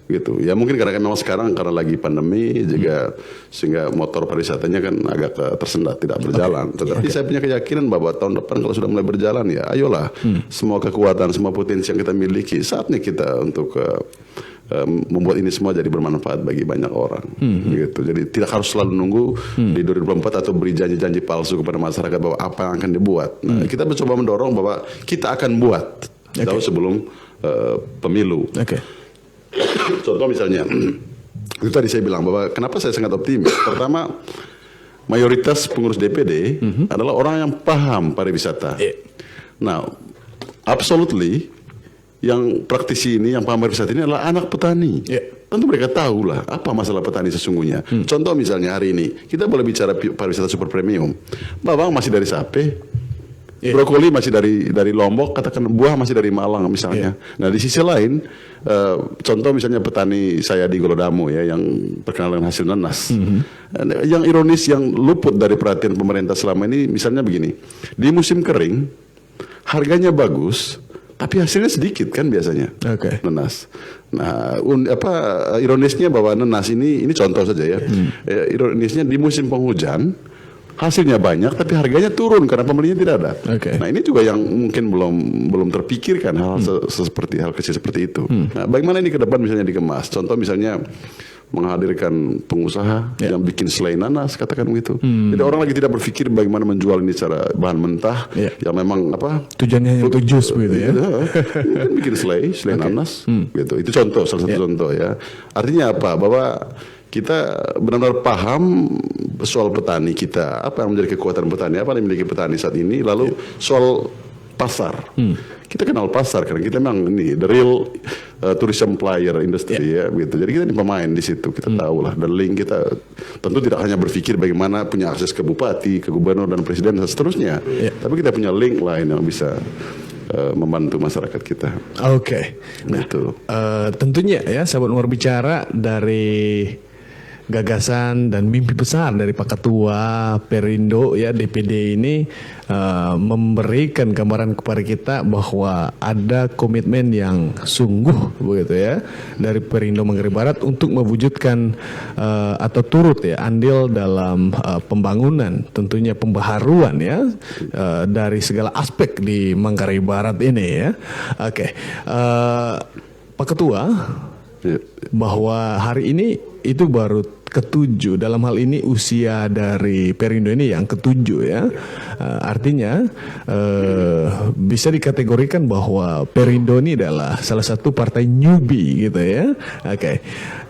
Gitu ya, mungkin karena memang sekarang karena lagi pandemi juga sehingga motor pariwisatanya kan agak tersendat, tidak berjalan. Tetapi saya punya keyakinan bahwa tahun depan kalau sudah mulai berjalan ya ayolah, semua kekuatan, semua potensi yang kita miliki, saatnya kita untuk membuat ini semua jadi bermanfaat bagi banyak orang. Gitu. Jadi tidak harus selalu nunggu di 2024 atau beri janji-janji palsu kepada masyarakat bahwa apa yang akan dibuat. Nah, kita mencoba mendorong bahwa kita akan buat jauh sebelum pemilu. Contoh misalnya, itu tadi saya bilang bahwa kenapa saya sangat optimis. Pertama, mayoritas pengurus DPD adalah orang yang paham pariwisata. Nah, absolutely yang praktisi ini, yang paham pariwisata ini adalah anak petani. tentu mereka tahu lah apa masalah petani sesungguhnya. Contoh misalnya hari ini kita boleh bicara pariwisata super premium. Bawang masih dari Sape, brokoli masih dari Lombok, katakan buah masih dari Malang misalnya. Nah di sisi lain, contoh misalnya petani saya di Golodamo ya yang terkenal dengan hasil nanas. Yang ironis yang luput dari perhatian pemerintah selama ini misalnya begini, di musim kering harganya bagus, tapi hasilnya sedikit kan biasanya nanas. Nah, ironisnya bahwa nanas ini contoh saja ya. Ironisnya di musim penghujan hasilnya banyak, tapi harganya turun karena pembelinya tidak ada. Nah, ini juga yang mungkin belum terpikirkan hal kecil seperti itu. Nah, bagaimana ini ke depan misalnya dikemas? Contoh misalnya menghadirkan pengusaha yang bikin selai nanas, katakan begitu. Jadi orang lagi tidak berpikir bagaimana menjual ini secara bahan mentah yang memang tujuannya yang untuk jus begitu ya. Kan bikin selai nanas gitu. Itu contoh, salah satu contoh ya. Artinya apa? Bahwa kita benar-benar paham soal petani kita, apa yang menjadi kekuatan petani, apa yang dimiliki petani saat ini, lalu soal pasar. Kita kenal pasar karena kita memang ini the real tourism player industry ya gitu. Jadi kita ini pemain di situ, kita tahu lah. Dan link kita tentu tidak hanya berpikir bagaimana punya akses ke bupati, ke gubernur dan presiden dan seterusnya. Tapi kita punya link lain yang bisa membantu masyarakat kita. Gitu. Tentunya ya sahabat Umur Bicara, dari gagasan dan mimpi besar dari Pak Ketua Perindo ya DPD ini memberikan gambaran kepada kita bahwa ada komitmen yang sungguh begitu ya dari Perindo Manggarai Barat untuk mewujudkan atau turut ya andil dalam pembangunan, tentunya pembaharuan ya dari segala aspek di Manggarai Barat ini ya. Pak Ketua, bahwa hari ini itu baru ke-7, dalam hal ini usia dari Perindo ini yang ke-7 ya. Artinya bisa dikategorikan bahwa Perindo ini adalah salah satu partai newbie gitu ya.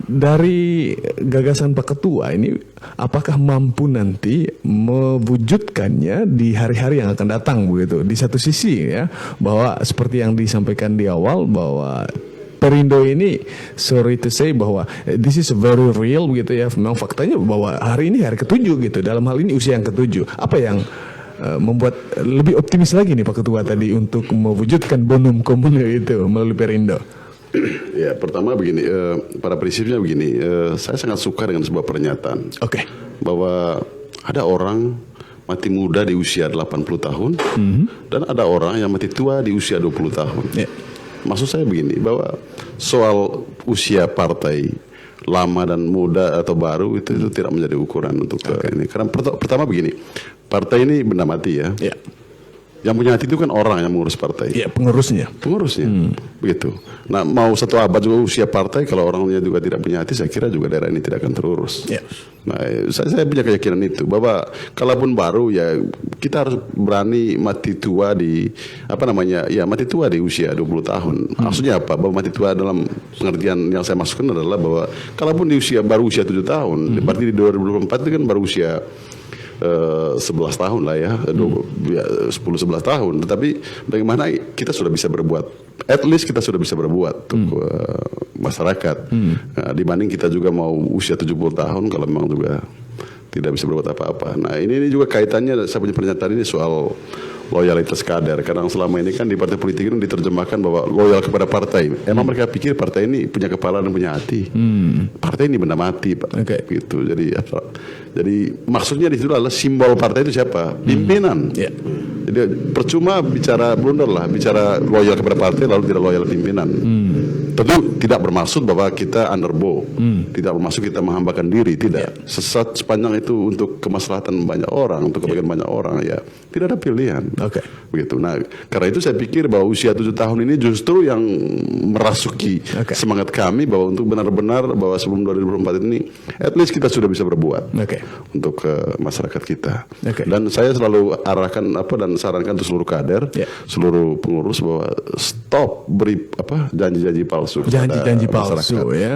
Dari gagasan Pak Ketua ini, apakah mampu nanti mewujudkannya di hari-hari yang akan datang begitu? Di satu sisi ya, bahwa seperti yang disampaikan di awal bahwa Perindo ini, sorry to say, bahwa this is very real begitu ya. Memang faktanya bahwa hari ini hari ke-7 gitu. Dalam hal ini usia yang ke-7. Apa yang membuat lebih optimis lagi nih Pak Ketua tadi untuk mewujudkan bonum komune itu melalui Perindo? Ya, pertama begini, pada prinsipnya begini, saya sangat suka dengan sebuah pernyataan. Bahwa ada orang mati muda di usia 80 tahun dan ada orang yang mati tua di usia 20 tahun. Maksud saya begini, bahwa soal usia partai lama dan muda atau baru itu tidak menjadi ukuran untuk ini. Karena pertama begini, partai ini benda mati ya. Yang punya hati itu kan orang yang mengurus partai. Pengurusnya. Begitu. Nah, mau satu abad juga usia partai, kalau orangnya juga tidak punya hati, saya kira juga daerah ini tidak akan terurus. Nah, saya punya keyakinan itu, bahwa kalaupun baru ya kita harus berani mati tua di mati tua di usia 20 tahun. Maksudnya apa? Bahwa mati tua dalam pengertian yang saya maksudkan adalah bahwa kalaupun di baru usia 7 tahun, berarti di 2024 itu kan baru usia 11 tahun lah ya, 10-11 tahun. Tetapi bagaimana kita sudah bisa berbuat, at least kita sudah bisa berbuat untuk masyarakat. Nah, dibanding kita juga mau usia 70 tahun kalau memang juga tidak bisa berbuat apa-apa. Nah, ini juga kaitannya, saya punya pernyataan ini soal loyalitas kader. Karena selama ini kan di partai politik ini diterjemahkan bahwa loyal kepada partai. Emang mereka pikir partai ini punya kepala dan punya hati. Partai ini benda mati, Pak. Gitu. Jadi maksudnya di situ adalah simbol partai itu siapa? Pimpinan. Jadi percuma bicara blunder lah, bicara loyal kepada partai lalu tidak loyal pimpinan. Tentu tidak bermaksud bahwa kita underbow, tidak bermaksud kita menghambakan diri, tidak. Sesat sepanjang itu untuk kemaslahatan banyak orang, untuk kebaikan banyak orang, ya tidak ada pilihan. Begitu. Nah, karena itu saya pikir bahwa usia 7 tahun ini justru yang merasuki semangat kami bahwa untuk benar-benar bahwa sebelum 2024 ini, at least kita sudah bisa berbuat untuk masyarakat kita. Dan saya selalu arahkan dan sarankan untuk seluruh kader, seluruh pengurus bahwa stop beri janji-janji palsu. Janji-janji palsu ya.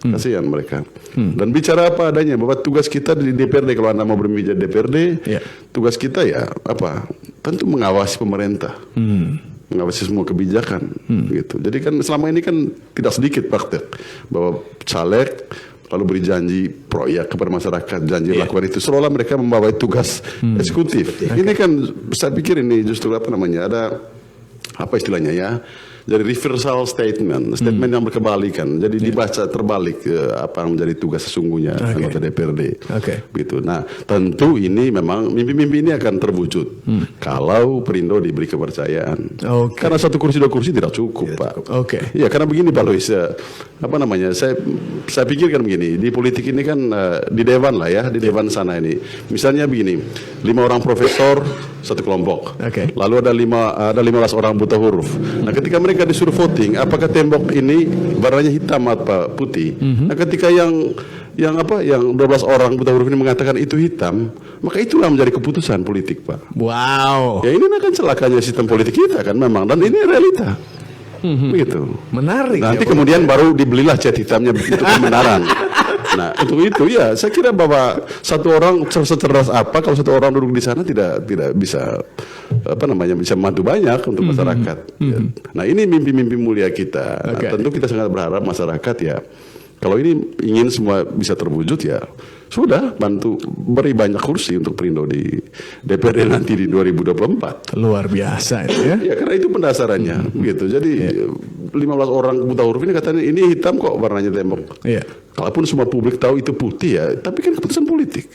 Kasihan mereka. Dan bicara apa adanya, bahwa tugas kita di DPRD, kalau Anda mau bermimpi jadi DPRD, tugas kita ya tentu mengawasi pemerintah. mengawasi semua kebijakan gitu. Jadi kan selama ini kan tidak sedikit praktek bahwa caleg lalu beri janji proyek kepada masyarakat, janji lakukan itu seolah mereka membawa tugas eksekutif. Ini kan saya pikir ini justru ada apa istilahnya ya? Jadi reversal statement yang berkebalikan. Jadi dibaca terbalik apa yang menjadi tugas sesungguhnya anggota DPRD. Gitu. Nah, tentu ini memang mimpi-mimpi ini akan terwujud kalau Perindo diberi kepercayaan. Karena 1 kursi 2 kursi tidak cukup, Pak. Iya, karena begini Pak Luis, apa namanya? Saya pikirkan begini, di politik ini kan di dewan lah ya, di dewan sana ini. Misalnya begini, 5 orang profesor satu kelompok. Lalu ada 15 orang buta huruf. Nah, ketika mereka disuruh voting, apakah tembok ini warnanya hitam atau putih? Nah, ketika yang 12 orang buta huruf ini mengatakan itu hitam, maka itulah menjadi keputusan politik, Pak. Wow. Ya ini kan celakanya sistem politik kita kan memang, dan ini realita. Begitu. Menarik. Nanti kemudian baru dibelilah cat hitamnya itu kebenaran. Nah, untuk itu ya saya kira bahwa satu orang secerdas apa kalau satu orang duduk di sana tidak bisa bisa membantu banyak untuk masyarakat. Nah, ini mimpi-mimpi mulia kita. Nah, tentu kita sangat berharap masyarakat ya kalau ini ingin semua bisa terwujud ya sudah bantu beri banyak kursi untuk Perindo di DPRD nanti di 2024. Luar biasa itu ya. Ya karena itu pendasarannya gitu. Jadi 15 orang buta huruf ini katanya ini hitam kok warnanya tembok. Kalaupun semua publik tahu itu putih ya, tapi kan keputusan politik.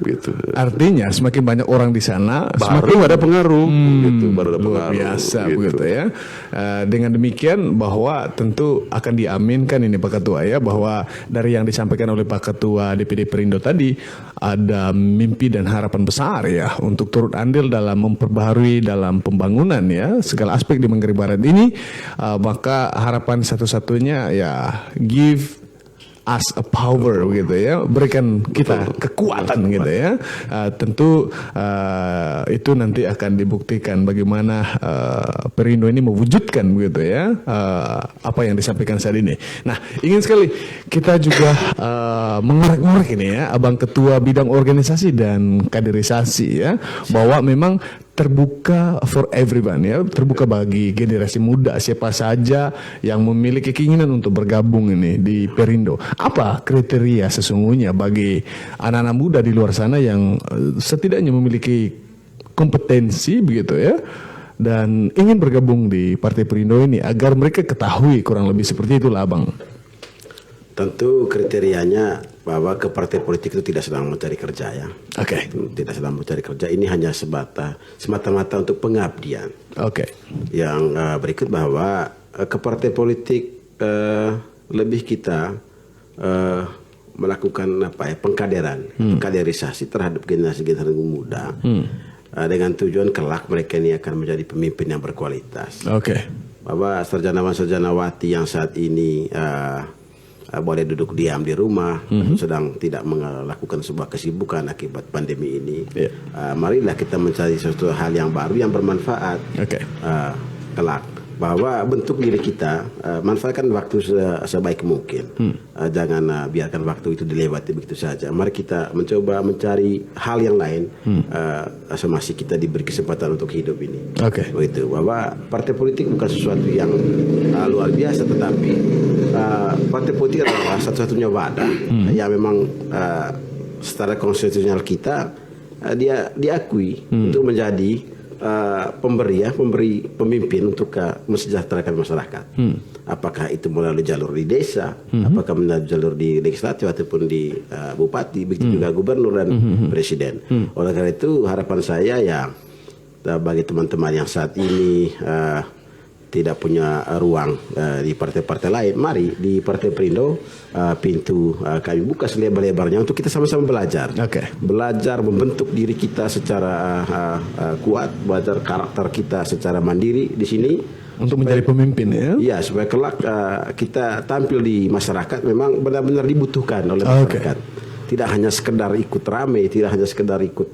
Gitu. Artinya semakin banyak orang di sana, semakin ada pengaruh. Gitu, baru ada luar pengaruh. Biasa gitu. begitu ya. Dengan demikian bahwa tentu akan diaminkan ini Pak Ketua ya, bahwa dari yang disampaikan oleh Pak Ketua DPD Perindo tadi ada mimpi dan harapan besar ya untuk turut andil dalam memperbaharui dalam pembangunan ya segala aspek di Manggarai Barat ini. Maka harapan satu-satunya ya give us a power gitu ya, berikan kita kekuatan gitu ya. Tentu itu nanti akan dibuktikan bagaimana Perindo ini mewujudkan begitu ya apa yang disampaikan saat ini. Nah, ingin sekali kita juga mengorek-ngorek ini ya Abang Ketua Bidang Organisasi dan Kaderisasi ya, bahwa memang terbuka for everyone ya, terbuka bagi generasi muda siapa saja yang memiliki keinginan untuk bergabung ini di Perindo. Apa kriteria sesungguhnya bagi anak-anak muda di luar sana yang setidaknya memiliki kompetensi begitu ya dan ingin bergabung di Partai Perindo ini agar mereka ketahui kurang lebih seperti itulah Abang. Tentu kriterianya bahwa ke partai politik itu tidak sedang mencari kerja ya. Tidak sedang mencari kerja, ini hanya semata-mata untuk pengabdian. Yang berikut bahwa ke partai politik lebih kita melakukan pengkaderan, kaderisasi terhadap generasi muda dengan tujuan kelak mereka ini akan menjadi pemimpin yang berkualitas. Bahwa sarjanawan-sarjanawati yang saat ini boleh duduk diam di rumah, sedang tidak melakukan sebuah kesibukan akibat pandemi ini. Marilah kita mencari sesuatu hal yang baru yang bermanfaat kelak. Bahwa bentuk diri kita, manfaatkan waktu sebaik mungkin. Jangan biarkan waktu itu dilewati begitu saja. Mari kita mencoba mencari hal yang lain semasa kita diberi kesempatan untuk hidup ini. Begitu. Bahwa partai politik bukan sesuatu yang luar biasa, tetapi partai politik adalah satu-satunya wadah yang memang secara konstitusional kita dia diakui untuk menjadi pemberi pemimpin untuk mensejahterakan masyarakat. Apakah itu melalui jalur di desa, apakah melalui jalur di legislatif ataupun di bupati, begitu juga gubernur dan presiden. Oleh karena itu harapan saya ya bagi teman-teman yang saat ini tidak punya ruang di partai-partai lain, mari di Partai Perindo pintu kami buka selebar-lebarnya untuk kita sama-sama belajar. Belajar membentuk diri kita secara kuat, belajar karakter kita secara mandiri di sini untuk menjadi pemimpin ya. Iya, supaya kelak kita tampil di masyarakat memang benar-benar dibutuhkan oleh masyarakat. Tidak hanya sekedar ikut rame, tidak hanya sekedar ikut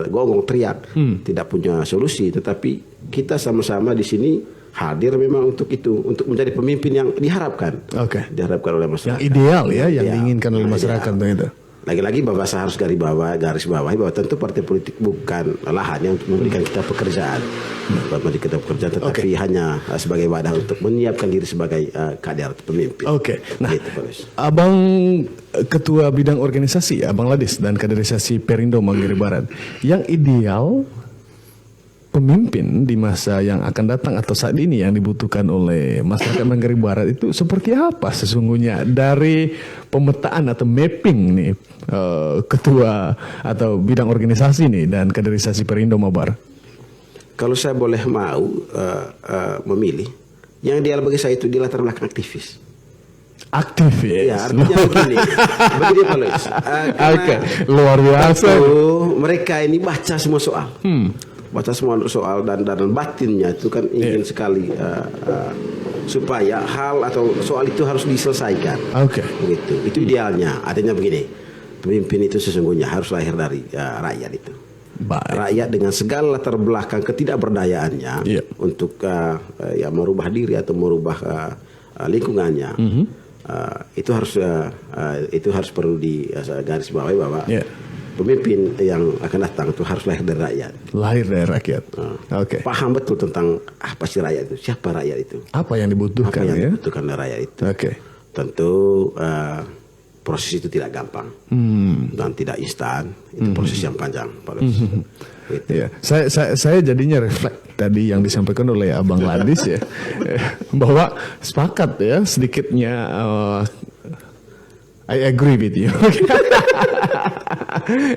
gonggong teriak, tidak punya solusi, tetapi kita sama-sama di sini hadir memang untuk itu, untuk menjadi pemimpin yang diharapkan, diharapkan oleh masyarakat. Yang ideal ya, yang diinginkan oleh masyarakat itu. Lagi-lagi Bapak saya harus garis bawahi bahwa tentu partai politik bukan lahan yang untuk memberikan kita pekerjaan, memberikan kita pekerjaan, tetapi hanya sebagai wadah untuk menyiapkan diri sebagai kader atau pemimpin. Oke. Nah, gitu, Abang Ketua Bidang Organisasi, Abang Ladis dan Kaderisasi Perindo Manggarai Barat, yang ideal pemimpin di masa yang akan datang atau saat ini yang dibutuhkan oleh masyarakat Manggarai Barat itu seperti apa sesungguhnya dari pemetaan atau mapping nih ketua atau bidang organisasi nih dan kaderisasi Perindo Mabar? Kalau saya boleh memilih, yang ideal bagi saya itu di latar belakang aktivis. Aktivis. Ya, artinya begini Pak Lois. Oke, luar biasa. Mereka ini baca semua soal. Baca semua soal dan batinnya itu kan ingin sekali supaya hal atau soal itu harus diselesaikan. Oke. Begitu. Itu idealnya. Artinya begini, pemimpin itu sesungguhnya harus lahir dari rakyat itu. Baik. Rakyat dengan segala latar belakang ketidakberdayaannya untuk merubah diri atau merubah lingkungannya. Itu harus perlu digarisbawahi bahwa pemimpin yang akan datang itu harus lahir dari rakyat. Lahir dari rakyat. Oke. Paham betul tentang apa sih rakyat itu, siapa rakyat itu. Apa yang dibutuhkan apa yang dibutuhkan dari rakyat itu. Oke. Tentu proses itu tidak gampang dan tidak instan. Itu proses yang panjang. Gitu. Ya, saya jadinya refleks tadi yang disampaikan oleh Abang Ladis ya, bahwa sepakat ya sedikitnya. I agree with you.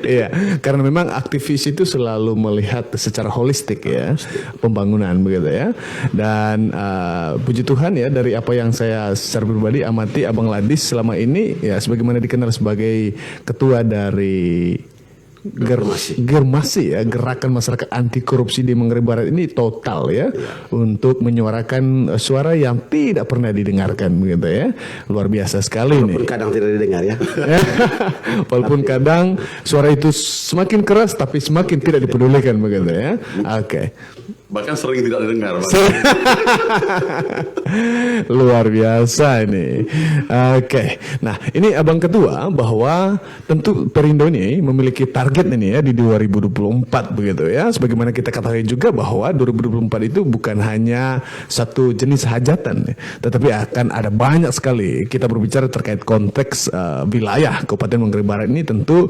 Iya, karena memang aktivis itu selalu melihat secara holistik ya pembangunan begitu ya. Dan puji Tuhan ya dari apa yang saya secara pribadi amati Abang Ladis selama ini ya sebagaimana dikenal sebagai ketua dari Germasi ya, gerakan masyarakat anti korupsi di Manggarai Barat ini total ya untuk menyuarakan suara yang tidak pernah didengarkan begitu ya. Luar biasa sekali nih. Walaupun kadang tidak didengar ya. Walaupun kadang suara itu semakin keras tapi semakin tidak dipedulikan begitu ya. Oke. Bahkan sering tidak didengar. Luar biasa ini. Oke. Nah, ini Abang Ketua bahwa tentu Perindo ini memiliki target ini ya di 2024 begitu ya. Sebagaimana kita ketahui juga bahwa 2024 itu bukan hanya satu jenis hajatan, tetapi akan ada banyak sekali. Kita berbicara terkait konteks wilayah Kabupaten Manggarai Barat ini tentu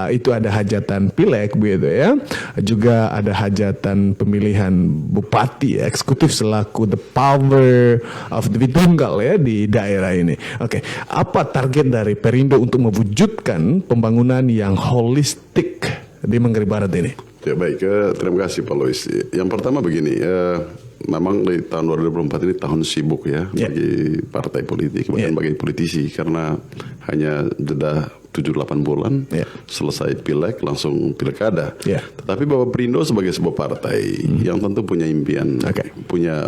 itu ada hajatan pileg begitu ya. Juga ada hajatan pemilihan bupati eksekutif selaku the power of the Tunggal ya di daerah ini. Oke, apa target dari Perindo untuk mewujudkan pembangunan yang holistik di Manggarai Barat ini? Ya baik, terima kasih Pak Lois. Yang pertama begini, memang di tahun 2024 ini tahun sibuk ya bagi partai politik, bahkan bagi politisi karena hanya jeda 7-8 bulan selesai pileg langsung pilkada. Tetapi Bapak Perindo sebagai sebuah partai yang tentu punya impian, punya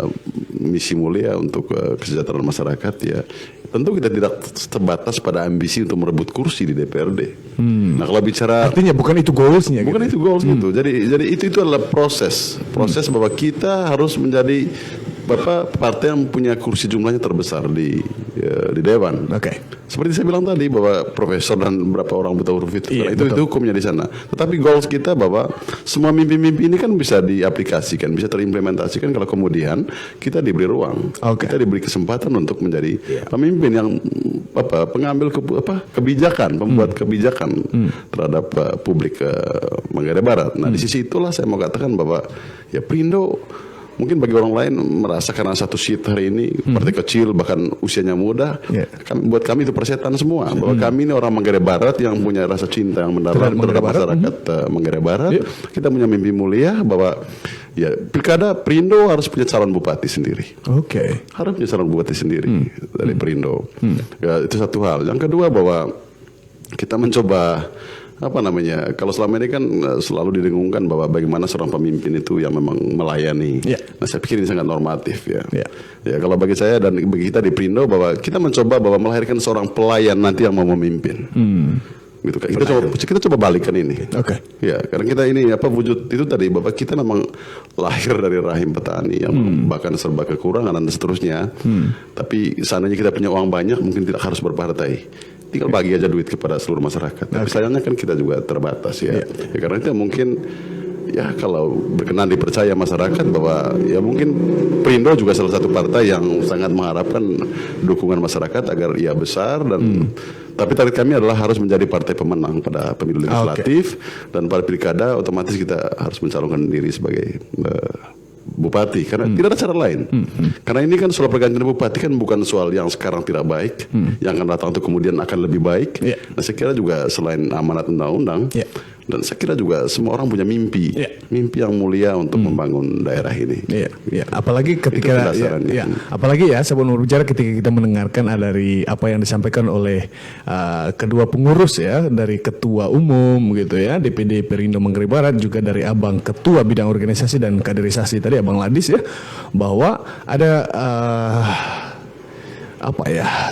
misi mulia untuk kesejahteraan masyarakat ya. Tentu kita tidak terbatas pada ambisi untuk merebut kursi di DPRD. Nah kalau bicara artinya bukan itu goalsnya, bukan gitu. Itu goals gitu. Jadi itu adalah proses bahwa kita harus menjadi partai yang punya kursi jumlahnya terbesar di Dewan. Seperti saya bilang tadi bahwa profesor dan beberapa orang buta huruf itu, itu hukumnya di sana. Tetapi goals kita bahwa semua mimpi-mimpi ini kan bisa diaplikasikan, bisa terimplementasikan kalau kemudian kita diberi ruang, kita diberi kesempatan untuk menjadi pemimpin yang pengambil kebijakan, pembuat kebijakan terhadap publik Manggarai Barat. Nah di sisi itulah saya mau katakan bahwa ya Perindo mungkin bagi orang lain merasa karena satu seat hari ini partai kecil bahkan usianya muda, buat kami itu persetan semua bahwa kami ini orang Manggarai Barat yang punya rasa cinta yang mendalam terhadap masyarakat Manggarai Barat. Kita punya mimpi mulia bahwa ya pilkada Perindo harus punya calon bupati sendiri. Harus punya calon bupati sendiri dari Perindo. Ya itu satu hal. Yang kedua bahwa kita mencoba kalau selama ini kan selalu didengungkan bahwa bagaimana seorang pemimpin itu yang memang melayani. Nah saya pikir ini sangat normatif ya. Ya kalau bagi saya dan bagi kita di Perindo bahwa kita mencoba bahwa melahirkan seorang pelayan nanti yang mau memimpin. gitu kan. Kita coba balikan ini. Oke. Ya, karena kita ini wujud itu tadi bahwa kita memang lahir dari rahim petani yang bahkan serba kekurangan dan seterusnya. Tapi seandainya kita punya uang banyak, mungkin tidak harus berpartai. Tinggal bagi aja duit kepada seluruh masyarakat. Tapi sayangnya kan kita juga terbatas ya. Ya karena itu mungkin ya kalau berkenan dipercaya masyarakat bahwa ya mungkin Perindo juga salah satu partai yang sangat mengharapkan dukungan masyarakat agar ia besar dan tapi target kami adalah harus menjadi partai pemenang pada pemilu legislatif dan pada pilkada otomatis kita harus mencalonkan diri sebagai bupati karena tidak ada cara lain. Karena ini kan soal pergantian bupati kan bukan soal yang sekarang tidak baik, yang akan datang itu kemudian akan lebih baik. Nah, saya kira juga selain amanat undang-undang dan saya kira juga semua orang punya mimpi, mimpi yang mulia untuk membangun daerah ini. Apalagi ketika apalagi ya sebelum berbicara ketika kita mendengarkan dari apa yang disampaikan oleh kedua pengurus ya dari ketua umum gitu ya DPD Perindo Manggarai Barat juga dari abang ketua bidang organisasi dan kaderisasi tadi abang Ladis ya bahwa ada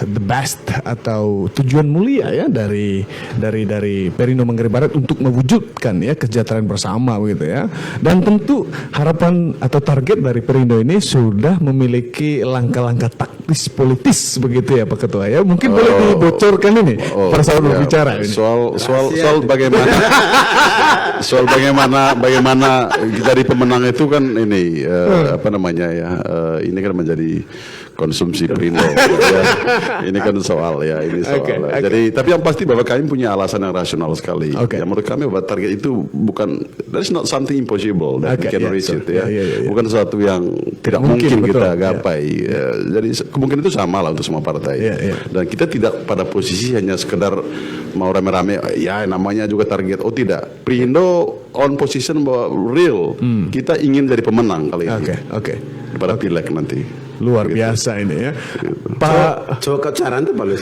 the best atau tujuan mulia ya dari Perindo Manggarai Barat untuk mewujudkan ya kesejahteraan bersama begitu ya. Dan tentu harapan atau target dari Perindo ini sudah memiliki langkah-langkah taktis politis begitu ya Pak Ketua ya. Mungkin boleh dibocorkan ini pada saat berbicara ini. Soal bagaimana jadi pemenang itu kan ini ini kan menjadi konsumsi Perindo. Ini kan soal ya, ini soal. Jadi tapi yang pasti bahwa kami punya alasan yang rasional sekali. Yang menurut kami bahwa target itu bukan, that is not something impossible that we can reach it ya. Bukan sesuatu yang tidak mungkin kita gapai. Jadi kemungkinan itu sama lah untuk semua partai. Dan kita tidak pada posisi hanya sekedar mau rame-rame ya namanya juga target. Oh tidak, Perindo on position bahwa real kita ingin jadi pemenang kali ini. Pada pileg nanti. Luar biasa ini ya. Pak coba saran tuh Pak.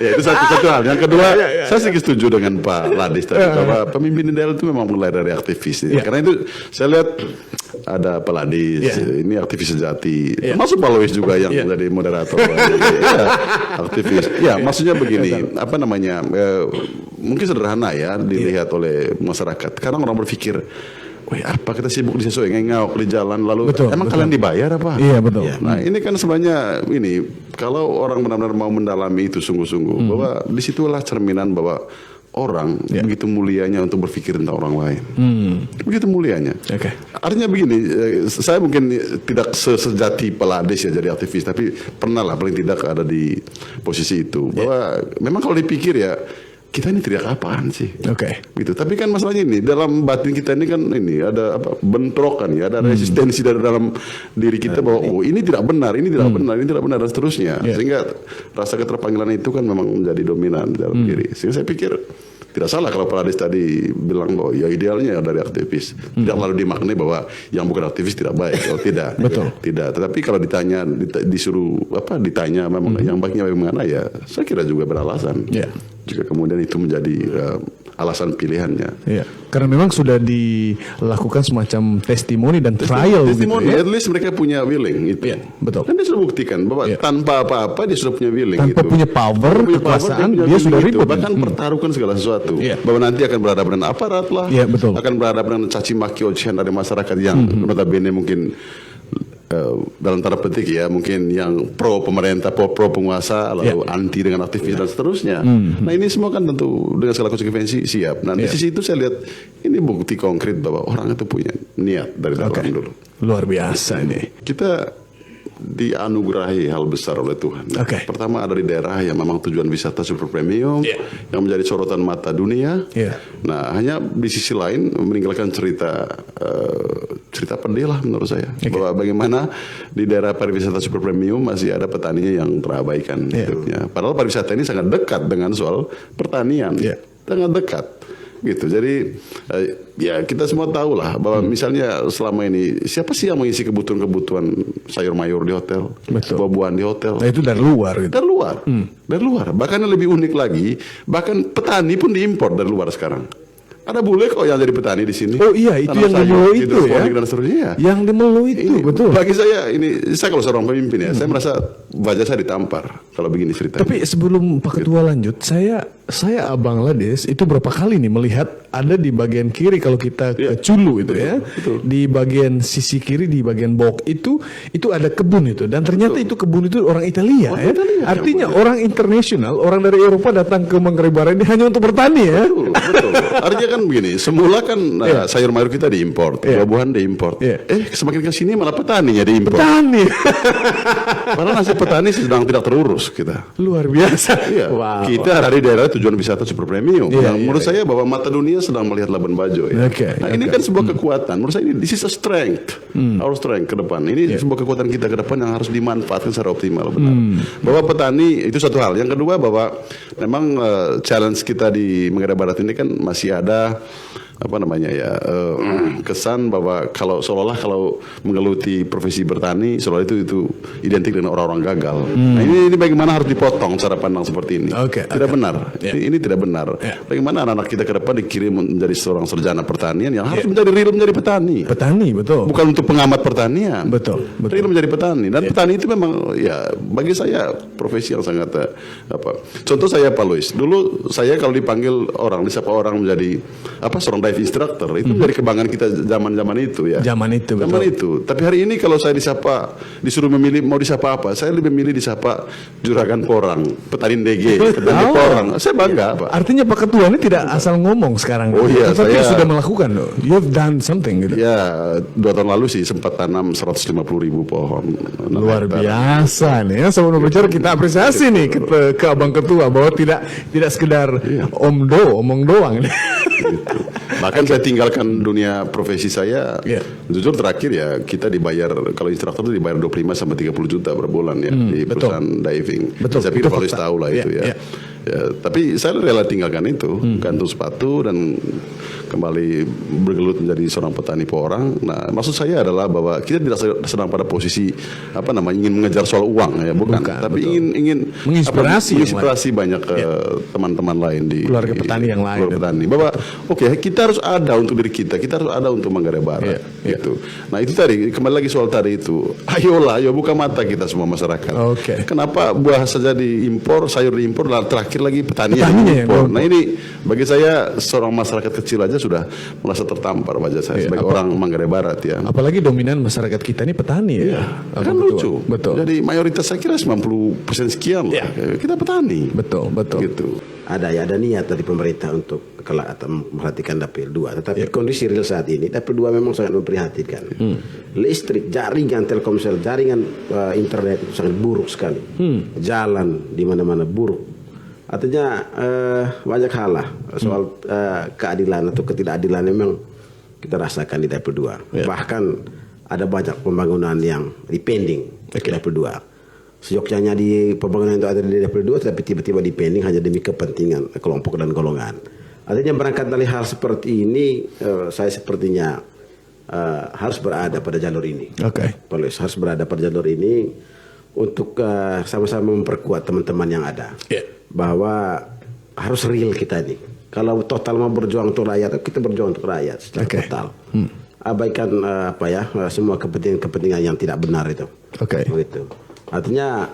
Ya itu satu hal. Yang kedua, saya sedikit setuju dengan Pak Ladis tadi bahwa pemimpin daerah itu memang mulai dari aktivis. Karena itu saya lihat ada Pak Ladis, ini aktivis sejati. Masuk Pak Lois juga yang menjadi moderator. Aktivis. Ya, maksudnya begini, mungkin sederhana ya dilihat oleh masyarakat. Karena orang berpikir apa kita sibuk di sesuai ngengok di jalan lalu emang kalian dibayar apa? Iya betul. Nah ini kan sebenarnya ini kalau orang benar-benar mau mendalami itu sungguh-sungguh bahwa disitulah cerminan bahwa orang begitu mulianya untuk berpikir tentang orang lain. Begitu mulianya. Artinya begini, saya mungkin tidak sesejati Peladis ya jadi aktivis, tapi pernah lah paling tidak ada di posisi itu bahwa memang kalau dipikir ya kita ini tidak apaan sih, gitu. Tapi kan masalahnya ini dalam batin kita ini kan ini ada bentrokan ya, ada resistensi dari dalam diri kita bahwa ini tidak benar, ini tidak benar, ini tidak benar dan seterusnya. Sehingga rasa keterpanggilan itu kan memang menjadi dominan dalam diri. Sehingga saya pikir tidak salah kalau Pak Ladis tadi bilang bahwa ya idealnya dari aktivis. Tidak lalu dimaknai bahwa yang bukan aktivis tidak baik. Oh tidak. Tidak. Tetapi kalau ditanya memang yang baiknya bagaimana ya saya kira juga beralasan. Jika kemudian itu menjadi alasan pilihannya. Karena memang sudah dilakukan semacam testimoni dan trial. Testimoni, at least mereka punya willing itu. Betul. Dan dia sudah buktikan bahwa tanpa apa-apa dia sudah punya willing. Tanpa punya power, kekuasaan, dia sudah ribut. Bahkan pertaruhkan segala sesuatu. Bahwa nanti akan berhadapan dengan aparat lah. Akan berhadapan dengan caci maki ocehan dari masyarakat yang notabene mungkin dalam tanda petik ya mungkin yang pro pemerintah, pro penguasa lalu anti dengan aktivis dan seterusnya. Nah ini semua kan tentu dengan segala konsekuensi siap. Nah di sisi itu saya lihat ini bukti konkret bahwa orang itu punya niat dari dalam dulu. Luar biasa ini. Kita dianugerahi hal besar oleh Tuhan. Pertama ada di daerah yang memang tujuan wisata super premium yang menjadi sorotan mata dunia. Nah hanya di sisi lain meninggalkan cerita pedih lah menurut saya bahwa bagaimana di daerah pariwisata super premium masih ada petaninya yang terabaikan hidupnya. Padahal pariwisata ini sangat dekat dengan soal pertanian, sangat dekat. Gitu. Jadi ya kita semua tahu lah bahwa misalnya selama ini siapa sih yang mengisi kebutuhan sayur mayur di hotel, buah-buahan di hotel? Nah, itu dari luar. Gitu. Dari luar. Bahkan yang lebih unik lagi, bahkan petani pun diimpor dari luar sekarang. Ada bule kok yang jadi petani di sini. Oh iya, itu Tanam yang sayur, di Melo itu ya. hidroponik dan seterusnya. Yang di Melo itu, Ini, betul. Bagi saya kalau seorang pemimpin ya, saya merasa wajah saya ditampar kalau begini ceritanya. Tapi sebelum Pak Ketua lanjut, saya Abang Lades itu berapa kali nih melihat ada di bagian kiri kalau kita ke Culu itu ya, di bagian sisi kiri di bagian bawah itu ada kebun itu, dan ternyata itu kebun itu orang Italia ya. Artinya orang internasional, orang dari Eropa datang ke Manggarai Barat ini hanya untuk bertani ya. Betul. Artinya kan begini, semula kan sayur mayur kita diimpor, buah-buahan diimpor. Semakin ke sini malah petaninya diimpor. Petani. Karena nasib petani sedang tidak terurus kita. Luar biasa. Iya. Wow. Kita ada di daerah tujuan wisata super premium. Menurut saya bahwa mata dunia sedang melihat Labuan Bajo ya. Ini kan sebuah kekuatan. Menurut saya ini this is a strength. Our strength ke depan. Ini sebuah kekuatan kita ke depan yang harus dimanfaatkan secara optimal, benar. Bahwa petani itu satu hal. Yang kedua bahwa memang challenge kita di Manggarai Barat ini kan masih ada kesan bahwa seolah-olah kalau menggeluti profesi bertani seolah itu identik dengan orang-orang gagal. Nah ini bagaimana harus dipotong cara pandang seperti ini. Tidak benar. Ini tidak benar. Bagaimana anak-anak kita ke depan dikirim menjadi seorang sarjana pertanian yang harus menjadi petani. Petani, betul. Bukan untuk pengamat pertanian. Betul. Real menjadi petani. Dan petani itu memang ya bagi saya profesi yang sangat Contoh saya Pak Luis. Dulu saya kalau dipanggil orang, disapa orang menjadi seorang dive instructor itu dari kebanggaan kita zaman-zaman itu ya. Zaman itu. Tapi hari ini kalau saya disuruh memilih mau disapa apa, saya lebih memilih disapa juragan porang, petani DG, petani porang. Saya bangga, Pak. Artinya Pak Ketua ini tidak asal ngomong sekarang. Oh iya, tapi saya sudah melakukan loh. You've done something gitu. Ya, 2 tahun lalu sih sempat tanam 150.000 pohon. Luar biasa nih ya. Sebelum berbicara kita apresiasi nih ke Abang Ketua bahwa tidak sekedar omong doang. Gitu. Bahkan saya tinggalkan dunia profesi saya. Jujur terakhir ya kita dibayar, kalau instruktur itu dibayar 25 sampai 30 juta per bulan ya di perusahaan diving. Saya pikir Pak Luis tahu lah itu ya. Tapi saya rela tinggalkan itu, gantung sepatu dan kembali bergelut menjadi seorang petani porang. Nah, maksud saya adalah bahwa kita tidak sedang pada posisi ingin mengejar soal uang ya, bukan. Tapi ingin menginspirasi banyak teman-teman lain di keluarga petani yang lain. Keluarga petani. Bahwa kita harus ada untuk diri kita harus ada untuk Manggarai Barat. Gitu. Nah itu tadi kembali lagi soal tadi itu. Ayo buka mata kita semua masyarakat. Kenapa buah saja diimpor, sayur diimpor, lalu terakhir lagi petaninya diimpor. Nah ini bagi saya seorang masyarakat kecil aja sudah merasa tertampar wajah saya sebagai orang Manggarai Barat ya. Apalagi dominan masyarakat kita ini petani ya. Kan lucu. Betul. Jadi mayoritas saya kira 90% sekian lah. Kita petani. Betul. Gitu. Ada niat dari pemerintah untuk kelak atau memperhatikan Dapil 2, tetapi kondisi real saat ini Dapil 2 memang sangat memprihatinkan. Listrik, jaringan Telkomsel, jaringan internet itu sangat buruk sekali. Jalan di mana-mana buruk. Artinya banyak hal lah soal keadilan atau ketidakadilan memang kita rasakan di Dapil 2. Bahkan ada banyak pembangunan yang dipending di Dapil 2. Seyogyanya di pembangunan itu ada di Dapil 2, tapi tiba-tiba dipending hanya demi kepentingan kelompok dan golongan. Artinya berangkat dari hal seperti ini, saya sepertinya harus berada pada jalur ini. Polisi harus berada pada jalur ini untuk sama-sama memperkuat teman-teman yang ada. Bahwa harus real kita ini. Kalau total mau berjuang untuk rakyat, kita berjuang untuk rakyat secara total. Abaikan semua kepentingan yang tidak benar itu. Begitu. Artinya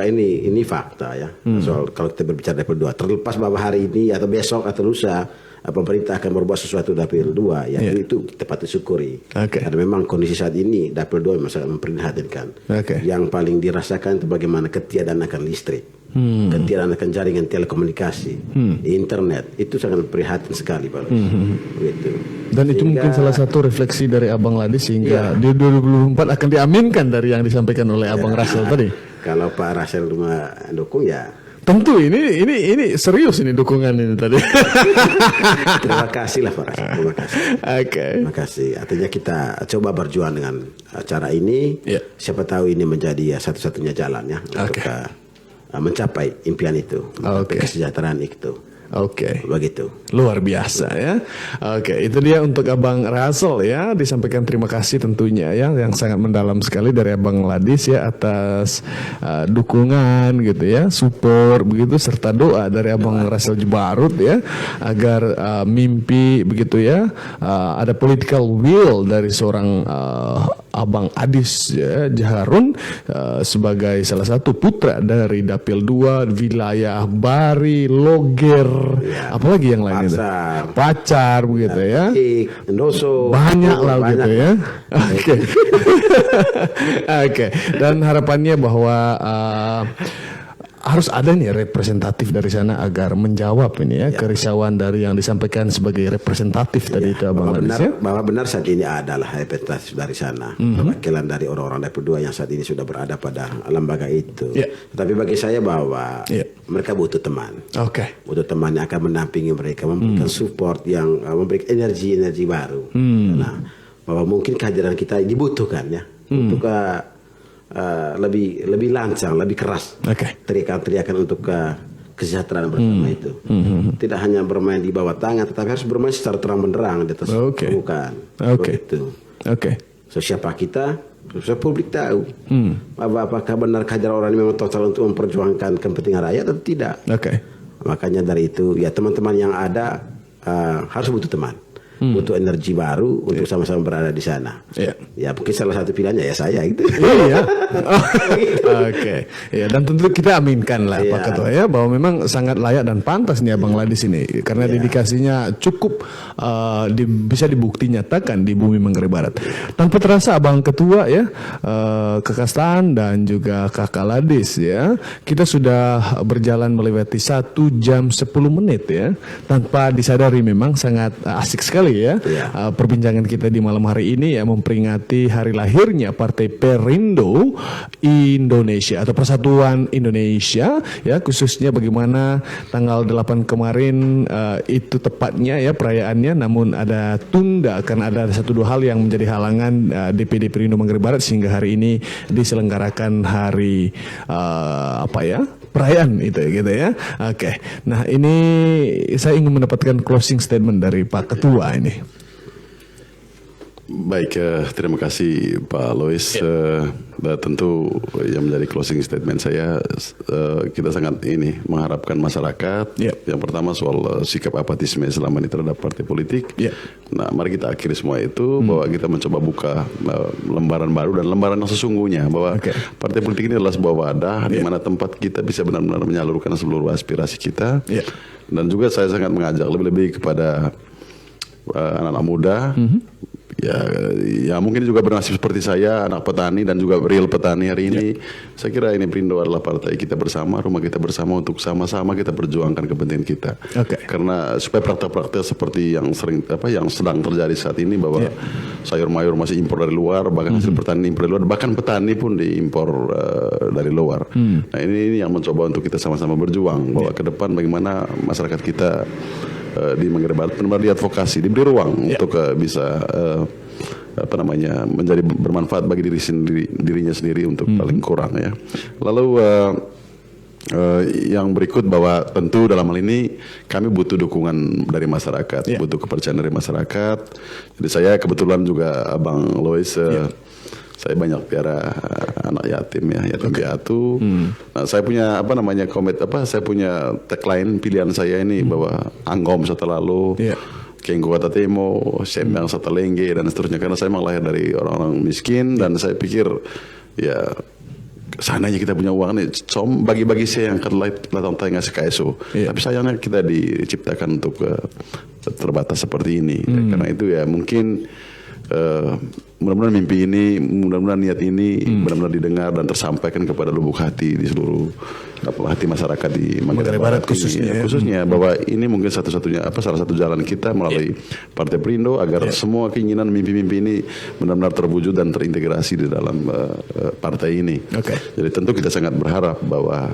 ini fakta ya. Soal kalau kita berbicara Dapil 2, terlepas bahwa hari ini atau besok atau lusa pemerintah akan berbuat sesuatu Dapil 2 ya, itu kita patut syukuri. Karena memang kondisi saat ini Dapil 2 memang sangat memprihatinkan. Yang paling dirasakan itu bagaimana ketiadaan akan listrik, ketiadaan akan jaringan telekomunikasi, internet, itu sangat prihatin sekali Pak. Gitu. Dan itu mungkin salah satu refleksi dari Abang Lades sehingga di 2024 akan diaminkan dari yang disampaikan oleh Abang Russell tadi. Kalau Pak Russell dukung ya. Tentu ini serius ini dukungan ini tadi. Terima kasih lah Pak Russell. Terima kasih. Terima kasih. Artinya kita coba berjuang dengan cara ini. Siapa tahu ini menjadi satu-satunya jalan ya untuk mencapai impian itu, mencapai kesejahteraan itu. Oke. Begitu. Luar biasa ya. Oke, itu dia untuk Abang Russell ya. Disampaikan terima kasih tentunya ya yang sangat mendalam sekali dari Abang Ladis ya atas dukungan gitu ya, support begitu serta doa dari Abang Russell Jebarut ya agar mimpi begitu ya, ada political will dari seorang Abang Adis ya, Jaharun sebagai salah satu putra dari Dapil 2 wilayah Bari, Loger, apalagi yang lain itu? Pacar begitu ya. Endoso. Banyak lah gitu ya. Oke. Oke. Dan harapannya bahwa harus ada nih representatif dari sana agar menjawab ini ya, kerisauan dari yang disampaikan sebagai representatif tadi itu Abang Ladis ya. Bahwa benar saat ini adalah representatif dari sana, perwakilan dari orang-orang Dapil 2 yang saat ini sudah berada pada lembaga itu. Tapi bagi saya bahwa mereka butuh teman. Butuh teman yang akan mendampingi mereka, memberikan support yang memberikan energi baru. Nah, bahwa mungkin kehadiran kita dibutuhkan ya untuk lebih lancang, lebih keras teriakan-teriakan untuk kesejahteraan bersama itu. Tidak hanya bermain di bawah tangan, tetapi harus bermain secara terang benderang di atas permukaan. So, siapa kita? Supaya publik tahu apakah benar kehadiran orang ini memang total untuk memperjuangkan kepentingan rakyat atau tidak. Makanya dari itu ya teman-teman yang ada harus butuh teman. Butuh energi baru untuk sama-sama berada di sana. Ya mungkin salah satu pilihannya ya saya gitu. Ya, dan tentu kita aminkan lah Pak Ketua ya bahwa memang sangat layak dan pantas nih Abang Ladis ini karena dedikasinya cukup bisa dibukti nyatakan di bumi Manggarai Barat. Tanpa terasa Abang Ketua ya, Kakak Stan dan juga Kakak Ladis ya, kita sudah berjalan melewati 1 jam 10 menit ya, tanpa disadari memang sangat asik sekali ya. Perbincangan kita di malam hari ini ya memperingati hari lahirnya Partai Perindo Indonesia atau Persatuan Indonesia ya, khususnya bagaimana tanggal 8 kemarin itu tepatnya ya perayaannya, namun ada tunda karena ada satu dua hal yang menjadi halangan DPD Perindo Manggarai Barat sehingga hari ini diselenggarakan hari perayaan itu gitu ya. Nah ini saya ingin mendapatkan closing statement dari Pak Ketua ini. Baik, terima kasih Pak Lois. Tentu yang menjadi closing statement saya, kita sangat mengharapkan masyarakat. Yang pertama soal sikap apatisme selama ini terhadap partai politik. Nah, mari kita akhiri semua itu bahwa kita mencoba buka lembaran baru dan lembaran yang sesungguhnya bahwa partai politik ini adalah sebuah wadah di mana tempat kita bisa benar-benar menyalurkan seluruh aspirasi kita. Dan juga saya sangat mengajak lebih-lebih kepada anak-anak muda. Ya mungkin juga bernasib seperti saya, anak petani dan juga real petani hari ini. Saya kira ini Perindo adalah partai kita bersama, rumah kita bersama untuk sama-sama kita perjuangkan kepentingan kita. Karena supaya praktek-praktek seperti yang sedang terjadi saat ini bahwa sayur mayur masih impor dari luar, bahkan hasil pertanian impor dari luar, bahkan petani pun diimpor dari luar. Nah ini yang mencoba untuk kita sama-sama berjuang bahwa ke depan bagaimana masyarakat kita di Manggarai Barat benar-benar diadvokasi, diberi ruang untuk bisa menjadi bermanfaat bagi dirinya sendiri untuk paling kurang ya. Lalu yang berikut bahwa tentu dalam hal ini kami butuh dukungan dari masyarakat, butuh kepercayaan dari masyarakat. Jadi saya kebetulan juga Abang Lois saya banyak piara anak yatim ya, yatim piatu. Nah, saya punya saya punya tagline pilihan saya ini bahwa Anggom Sata Lalu, Kengko Kata Temo, Sembang Sata Lengge dan seterusnya, karena saya memang lahir dari orang-orang miskin dan saya pikir ya seandainya kita punya uang nih, bagi-bagi saya yang latang tengah sekaiso. Tapi sayangnya kita diciptakan untuk terbatas seperti ini. Karena itu ya mungkin mudah-mudahan mimpi ini, mudah-mudahan niat ini benar-benar didengar dan tersampaikan kepada lubuk hati di seluruh hati masyarakat di Manggarai Barat khususnya bahwa ini mungkin salah satu jalan kita melalui Partai Perindo agar semua keinginan mimpi-mimpi ini benar-benar terwujud dan terintegrasi di dalam partai ini. Jadi tentu kita sangat berharap bahwa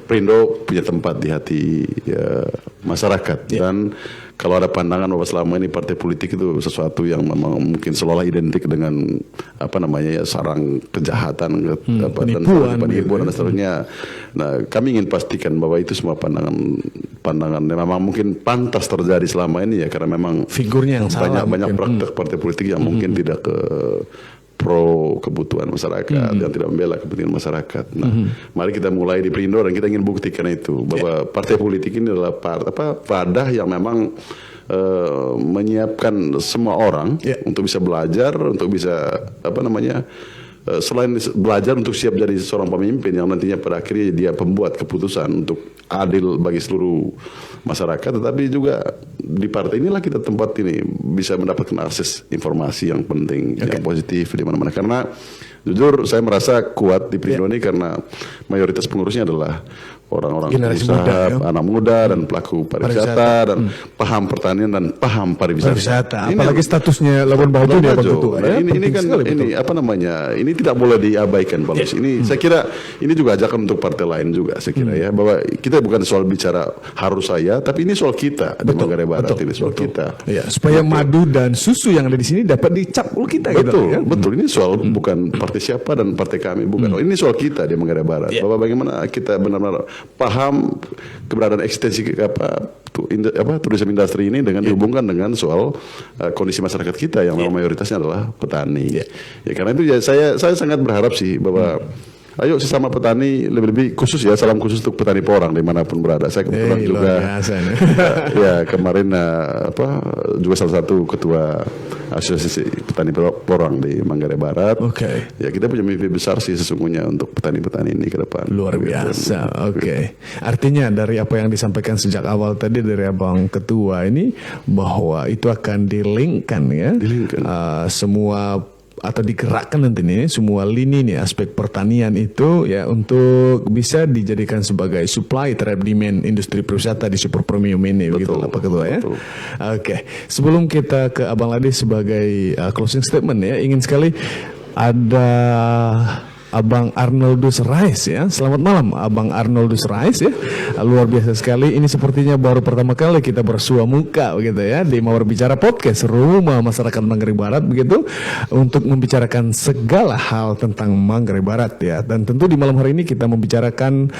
Perindo punya tempat di hati masyarakat dan kalau ada pandangan bahwa selama ini partai politik itu sesuatu yang memang mungkin seolah identik dengan sarang kejahatan, penipuan dan seterusnya. Nah, kami ingin pastikan bahwa itu semua pandangan pandangannya memang mungkin pantas terjadi selama ini ya, karena memang figurnya yang salah, banyak praktek partai politik yang mungkin tidak pro kebutuhan masyarakat, yang tidak membela kepentingan masyarakat. Nah, mari kita mulai di Perindo dan kita ingin buktikan itu bahwa partai politik ini adalah wadah yang memang menyiapkan semua orang untuk bisa belajar, untuk bisa selain belajar untuk siap jadi seorang pemimpin yang nantinya pada akhirnya dia pembuat keputusan untuk adil bagi seluruh masyarakat, tetapi juga di partai inilah kita tempat ini bisa mendapatkan akses informasi yang penting, yang positif di mana-mana. Karena jujur saya merasa kuat di Perindo ini karena mayoritas pengurusnya adalah orang-orang usaha, anak muda dan pelaku pariwisata dan paham pertanian dan paham pariwisata. Apalagi statusnya Labuan Bajo dia Ketua. Nah, ini kan ini ini tidak boleh diabaikan, Pak Luis. Ini saya kira ini juga ajakan untuk partai lain juga, saya kira ya, bahwa kita bukan soal bicara harus saya, tapi ini soal kita di Manggarai Barat, ini soal kita. Ya, supaya madu dan susu yang ada di sini dapat dicap oleh kita. Betul. Ini soal bukan partai siapa dan partai kami, bukan. Ini soal kita di Manggarai Barat. Bahwa bagaimana kita benar-benar paham keberadaan eksistensi turisme industri ini dengan dihubungkan dengan soal kondisi masyarakat kita yang memang mayoritasnya adalah petani. Ya karena itu ya saya sangat berharap sih bahwa ayo sesama petani, lebih-lebih khusus ya, salam khusus untuk petani porang dimanapun berada. Saya kebetulan juga ya kemarin juga salah satu ketua asosiasi petani porang di Manggarai Barat. Ya kita punya mimpi besar sih sesungguhnya untuk petani-petani ini ke depan. Luar biasa. Artinya dari apa yang disampaikan sejak awal tadi dari Abang Ketua ini, bahwa itu akan dilingkan ya, semua atau digerakkan nanti nih semua lini nih aspek pertanian itu ya untuk bisa dijadikan sebagai supply terhadap demand industri pariwisata di super premium ini. Begitu Pak Ketua ya. Sebelum kita ke Abang Ladi sebagai closing statement ya, ingin sekali ada Abang Arnoldus Rais ya. Selamat malam Abang Arnoldus Rais ya. Luar biasa sekali. Ini sepertinya baru pertama kali kita bersua muka begitu ya di Mawar Bicara Podcast Rumah Masyarakat Manggarai Barat begitu, untuk membicarakan segala hal tentang Manggarai Barat ya. Dan tentu di malam hari ini kita membicarakan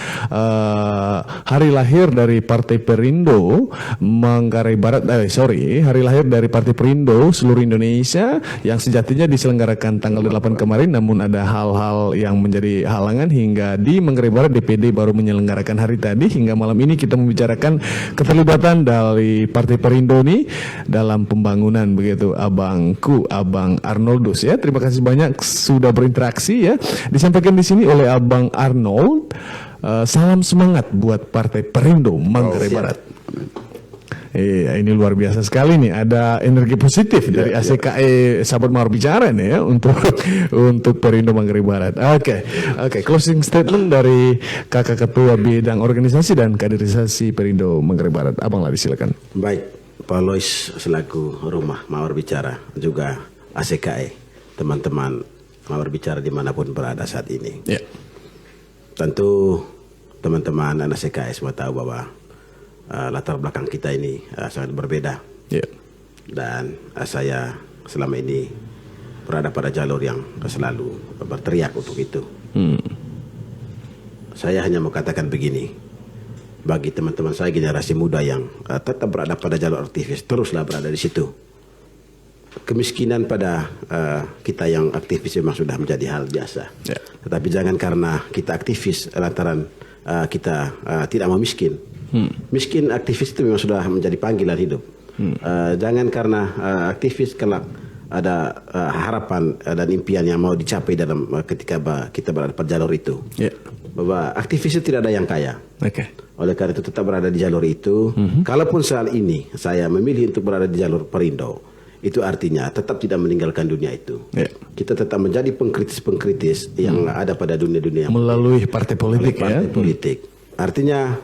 hari lahir dari Partai Perindo Manggarai Barat. Hari lahir dari Partai Perindo seluruh Indonesia yang sejatinya diselenggarakan tanggal 8 kemarin, namun ada hal-hal yang menjadi halangan hingga di Manggarai Barat DPD baru menyelenggarakan hari tadi. Hingga malam ini kita membicarakan keterlibatan dari Partai Perindo ini dalam pembangunan begitu Abangku, Abang Arnoldus ya. Terima kasih banyak sudah berinteraksi ya. Disampaikan di sini oleh Abang Arnold. Salam semangat buat Partai Perindo Manggarai Barat. Iya, ini luar biasa sekali nih. Ada energi positif dari ACKE Sahabat Mawar Bicara nih ya untuk Perindo Manggarai Barat. Oke. Closing statement dari Kakak Ketua Bidang Organisasi dan Kaderisasi Perindo Manggarai Barat. Abang Ladi silakan. Baik, Pak Lois selaku Rumah Mawar Bicara, juga ACKE, teman-teman Mawar Bicara dimanapun berada saat ini. Tentu teman-teman ACKE semua tahu bahwa latar belakang kita ini sangat berbeda, dan saya selama ini berada pada jalur yang selalu berteriak untuk itu. Saya hanya mau katakan begini, bagi teman-teman saya generasi muda yang tetap berada pada jalur aktivis, teruslah berada di situ. Kemiskinan pada kita yang aktivis memang sudah menjadi hal biasa, tetapi jangan karena kita aktivis lantaran kita tidak mau miskin. Miskin aktivis itu memang sudah menjadi panggilan hidup. Jangan karena aktivis kelak ada harapan dan impian yang mau dicapai dalam ketika kita berada pada jalur itu. Bahwa aktivis itu tidak ada yang kaya. Oleh karena itu tetap berada di jalur itu. Kalaupun saat ini saya memilih untuk berada di jalur Perindo, itu artinya tetap tidak meninggalkan dunia itu. Kita tetap menjadi pengkritis-pengkritis yang ada pada dunia-dunia melalui partai politik politik. Artinya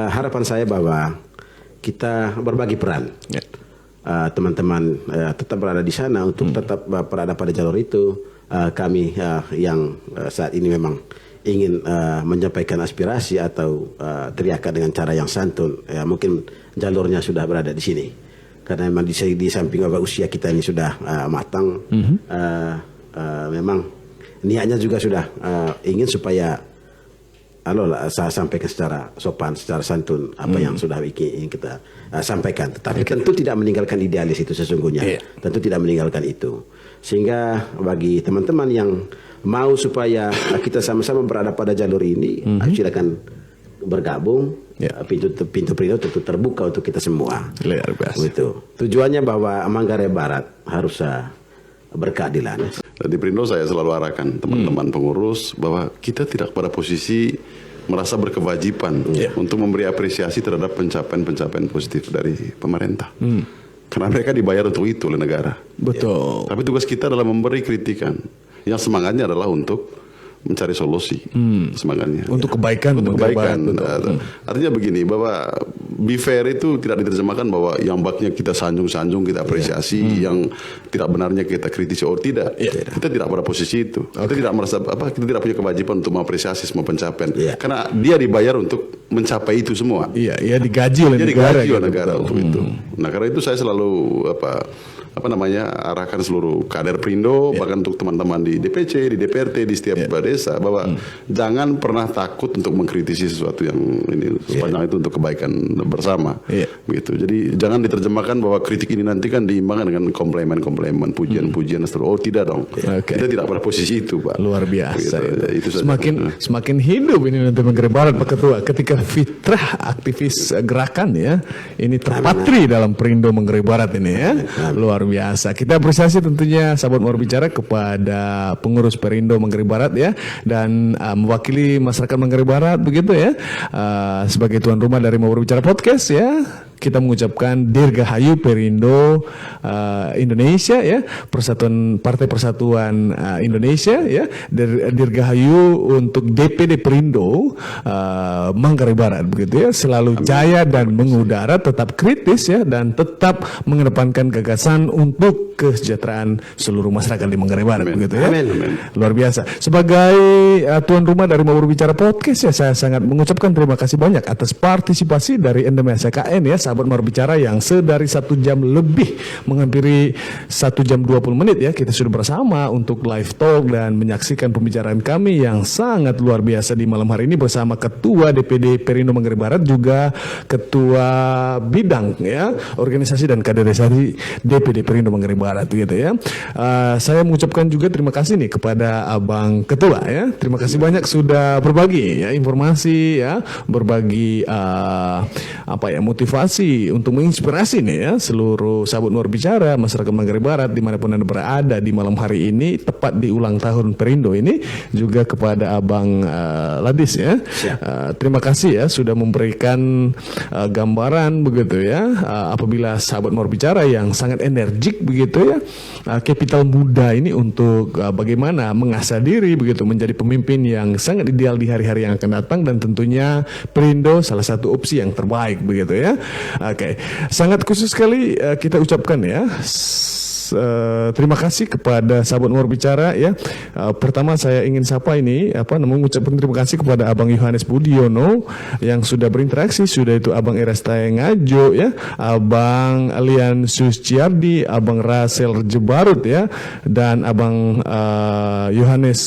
harapan saya bahwa kita berbagi peran. Teman-teman tetap berada di sana untuk tetap berada pada jalur itu. Kami yang saat ini memang ingin menyampaikan aspirasi atau teriakan dengan cara yang santun, mungkin jalurnya sudah berada di sini. Karena memang di samping bahwa usia kita ini sudah matang, memang niatnya juga sudah ingin supaya saya sampaikan secara sopan, secara santun apa yang sudah ingin kita sampaikan. Tetapi tentu tidak meninggalkan idealis itu sesungguhnya. Tentu tidak meninggalkan itu. Sehingga bagi teman-teman yang mau supaya kita sama-sama berada pada jalur ini, silakan bergabung. Pintu Perindo tentu terbuka untuk kita semua. Luar biasa. Gitu. Tujuannya bahwa Manggarai Barat harus berkeadilan. Di Perindo saya selalu arahkan teman-teman pengurus bahwa kita tidak pada posisi merasa berkewajiban untuk memberi apresiasi terhadap pencapaian-pencapaian positif dari pemerintah. Karena mereka dibayar untuk itu oleh negara. Betul. Tapi tugas kita adalah memberi kritikan. Yang semangatnya adalah untuk mencari solusi, semangatnya. Untuk kebaikan. Untuk kebaikan. Artinya begini, bahwa be fair itu tidak diterjemahkan bahwa yang baknya kita sanjung-sanjung, kita apresiasi, yang tidak benarnya kita kritisi. Oh tidak, kita tidak pada posisi itu. Kita tidak merasa kita tidak punya kewajiban untuk mengapresiasi semua pencapaian. Karena dia dibayar untuk mencapai itu semua. Iya, digaji oleh negara. Untuk itu. Nah karena itu saya selalu arahkan seluruh kader Perindo, bahkan untuk teman-teman di DPC, di DPRT, di setiap desa, bahwa jangan pernah takut untuk mengkritisi sesuatu yang ini, sepanjang itu untuk kebaikan bersama. Begitu. Jadi jangan diterjemahkan bahwa kritik ini nanti kan diimbangkan dengan komplimen, pujian-pujian. Oh tidak dong. Kita tidak pada posisi itu, Pak. Luar biasa. Itu Semakin hidup ini nanti Manggarai Barat, Pak Ketua. Ketika fitrah aktivis gerakan ini terpatri dalam Perindo Manggarai Barat ini luar biasa. Kita apresiasi tentunya sahabat mau bicara kepada pengurus Perindo Manggarai Barat dan mewakili masyarakat Manggarai Barat begitu sebagai tuan rumah dari Mau Berbicara Podcast kita mengucapkan Dirgahayu Perindo Indonesia Persatuan Partai Persatuan Indonesia Dirgahayu untuk DPD Perindo Manggarai Barat begitu selalu jaya dan mengudara, tetap kritis dan tetap mengedepankan gagasan untuk kesejahteraan seluruh masyarakat di Manggarai Barat begitu Amin. Luar biasa. Sebagai tuan rumah dari Mau Berbicara Podcast saya sangat mengucapkan terima kasih banyak atas partisipasi dari NDMSKN sahabat Mau Bicara yang sedari 1 jam lebih, menghampiri 1 jam 20 menit kita sudah bersama untuk live talk dan menyaksikan pembicaraan kami yang sangat luar biasa di malam hari ini bersama Ketua DPD Perindo Manggarai Barat, juga Ketua Bidang organisasi dan kaderisasi DPD Perindo Manggarai Barat gitu saya mengucapkan juga terima kasih nih kepada Abang Ketua terima kasih banyak sudah berbagi informasi berbagi motivasi untuk menginspirasi seluruh sahabat Mau Bicara masyarakat Manggarai Barat dimanapun Anda berada di malam hari ini tepat di ulang tahun Perindo ini, juga kepada Abang Ladis terima kasih sudah memberikan gambaran begitu apabila sahabat Mau Bicara yang sangat energik begitu kapital muda ini untuk bagaimana mengasah diri begitu menjadi pemimpin yang sangat ideal di hari-hari yang akan datang, dan tentunya Perindo salah satu opsi yang terbaik begitu Oke. Sangat khusus sekali kita ucapkan terima kasih kepada sahabat Mau Bicara pertama saya ingin sapa ini mengucapkan terima kasih kepada Abang Yohanes Budiono yang sudah berinteraksi, sudah itu Abang Erastaya Ngajo Abang Alian Susciardi, Abang Rasel Jebarut dan Abang Yohanes,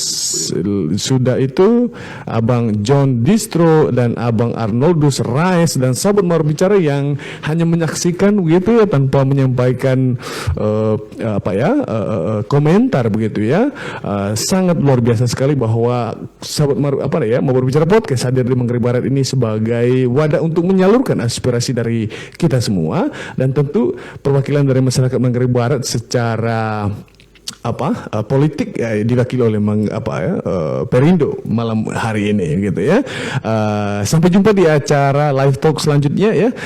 sudah itu Abang John Distro dan Abang Arnoldus Rais, dan sahabat Mau Bicara yang hanya menyaksikan begitu tanpa menyampaikan komentar begitu sangat luar biasa sekali bahwa sahabat Mau Berbicara Podcast hadir di Manggarai Barat ini sebagai wadah untuk menyalurkan aspirasi dari kita semua, dan tentu perwakilan dari masyarakat Manggarai Barat secara politik diwakili oleh Perindo malam hari ini gitu sampai jumpa di acara live talk selanjutnya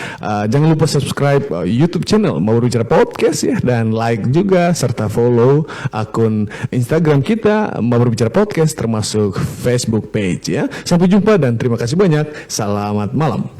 jangan lupa subscribe YouTube channel Mau Berbicara Podcast dan like juga serta follow akun Instagram kita Mau Berbicara Podcast termasuk Facebook page sampai jumpa dan terima kasih banyak, selamat malam.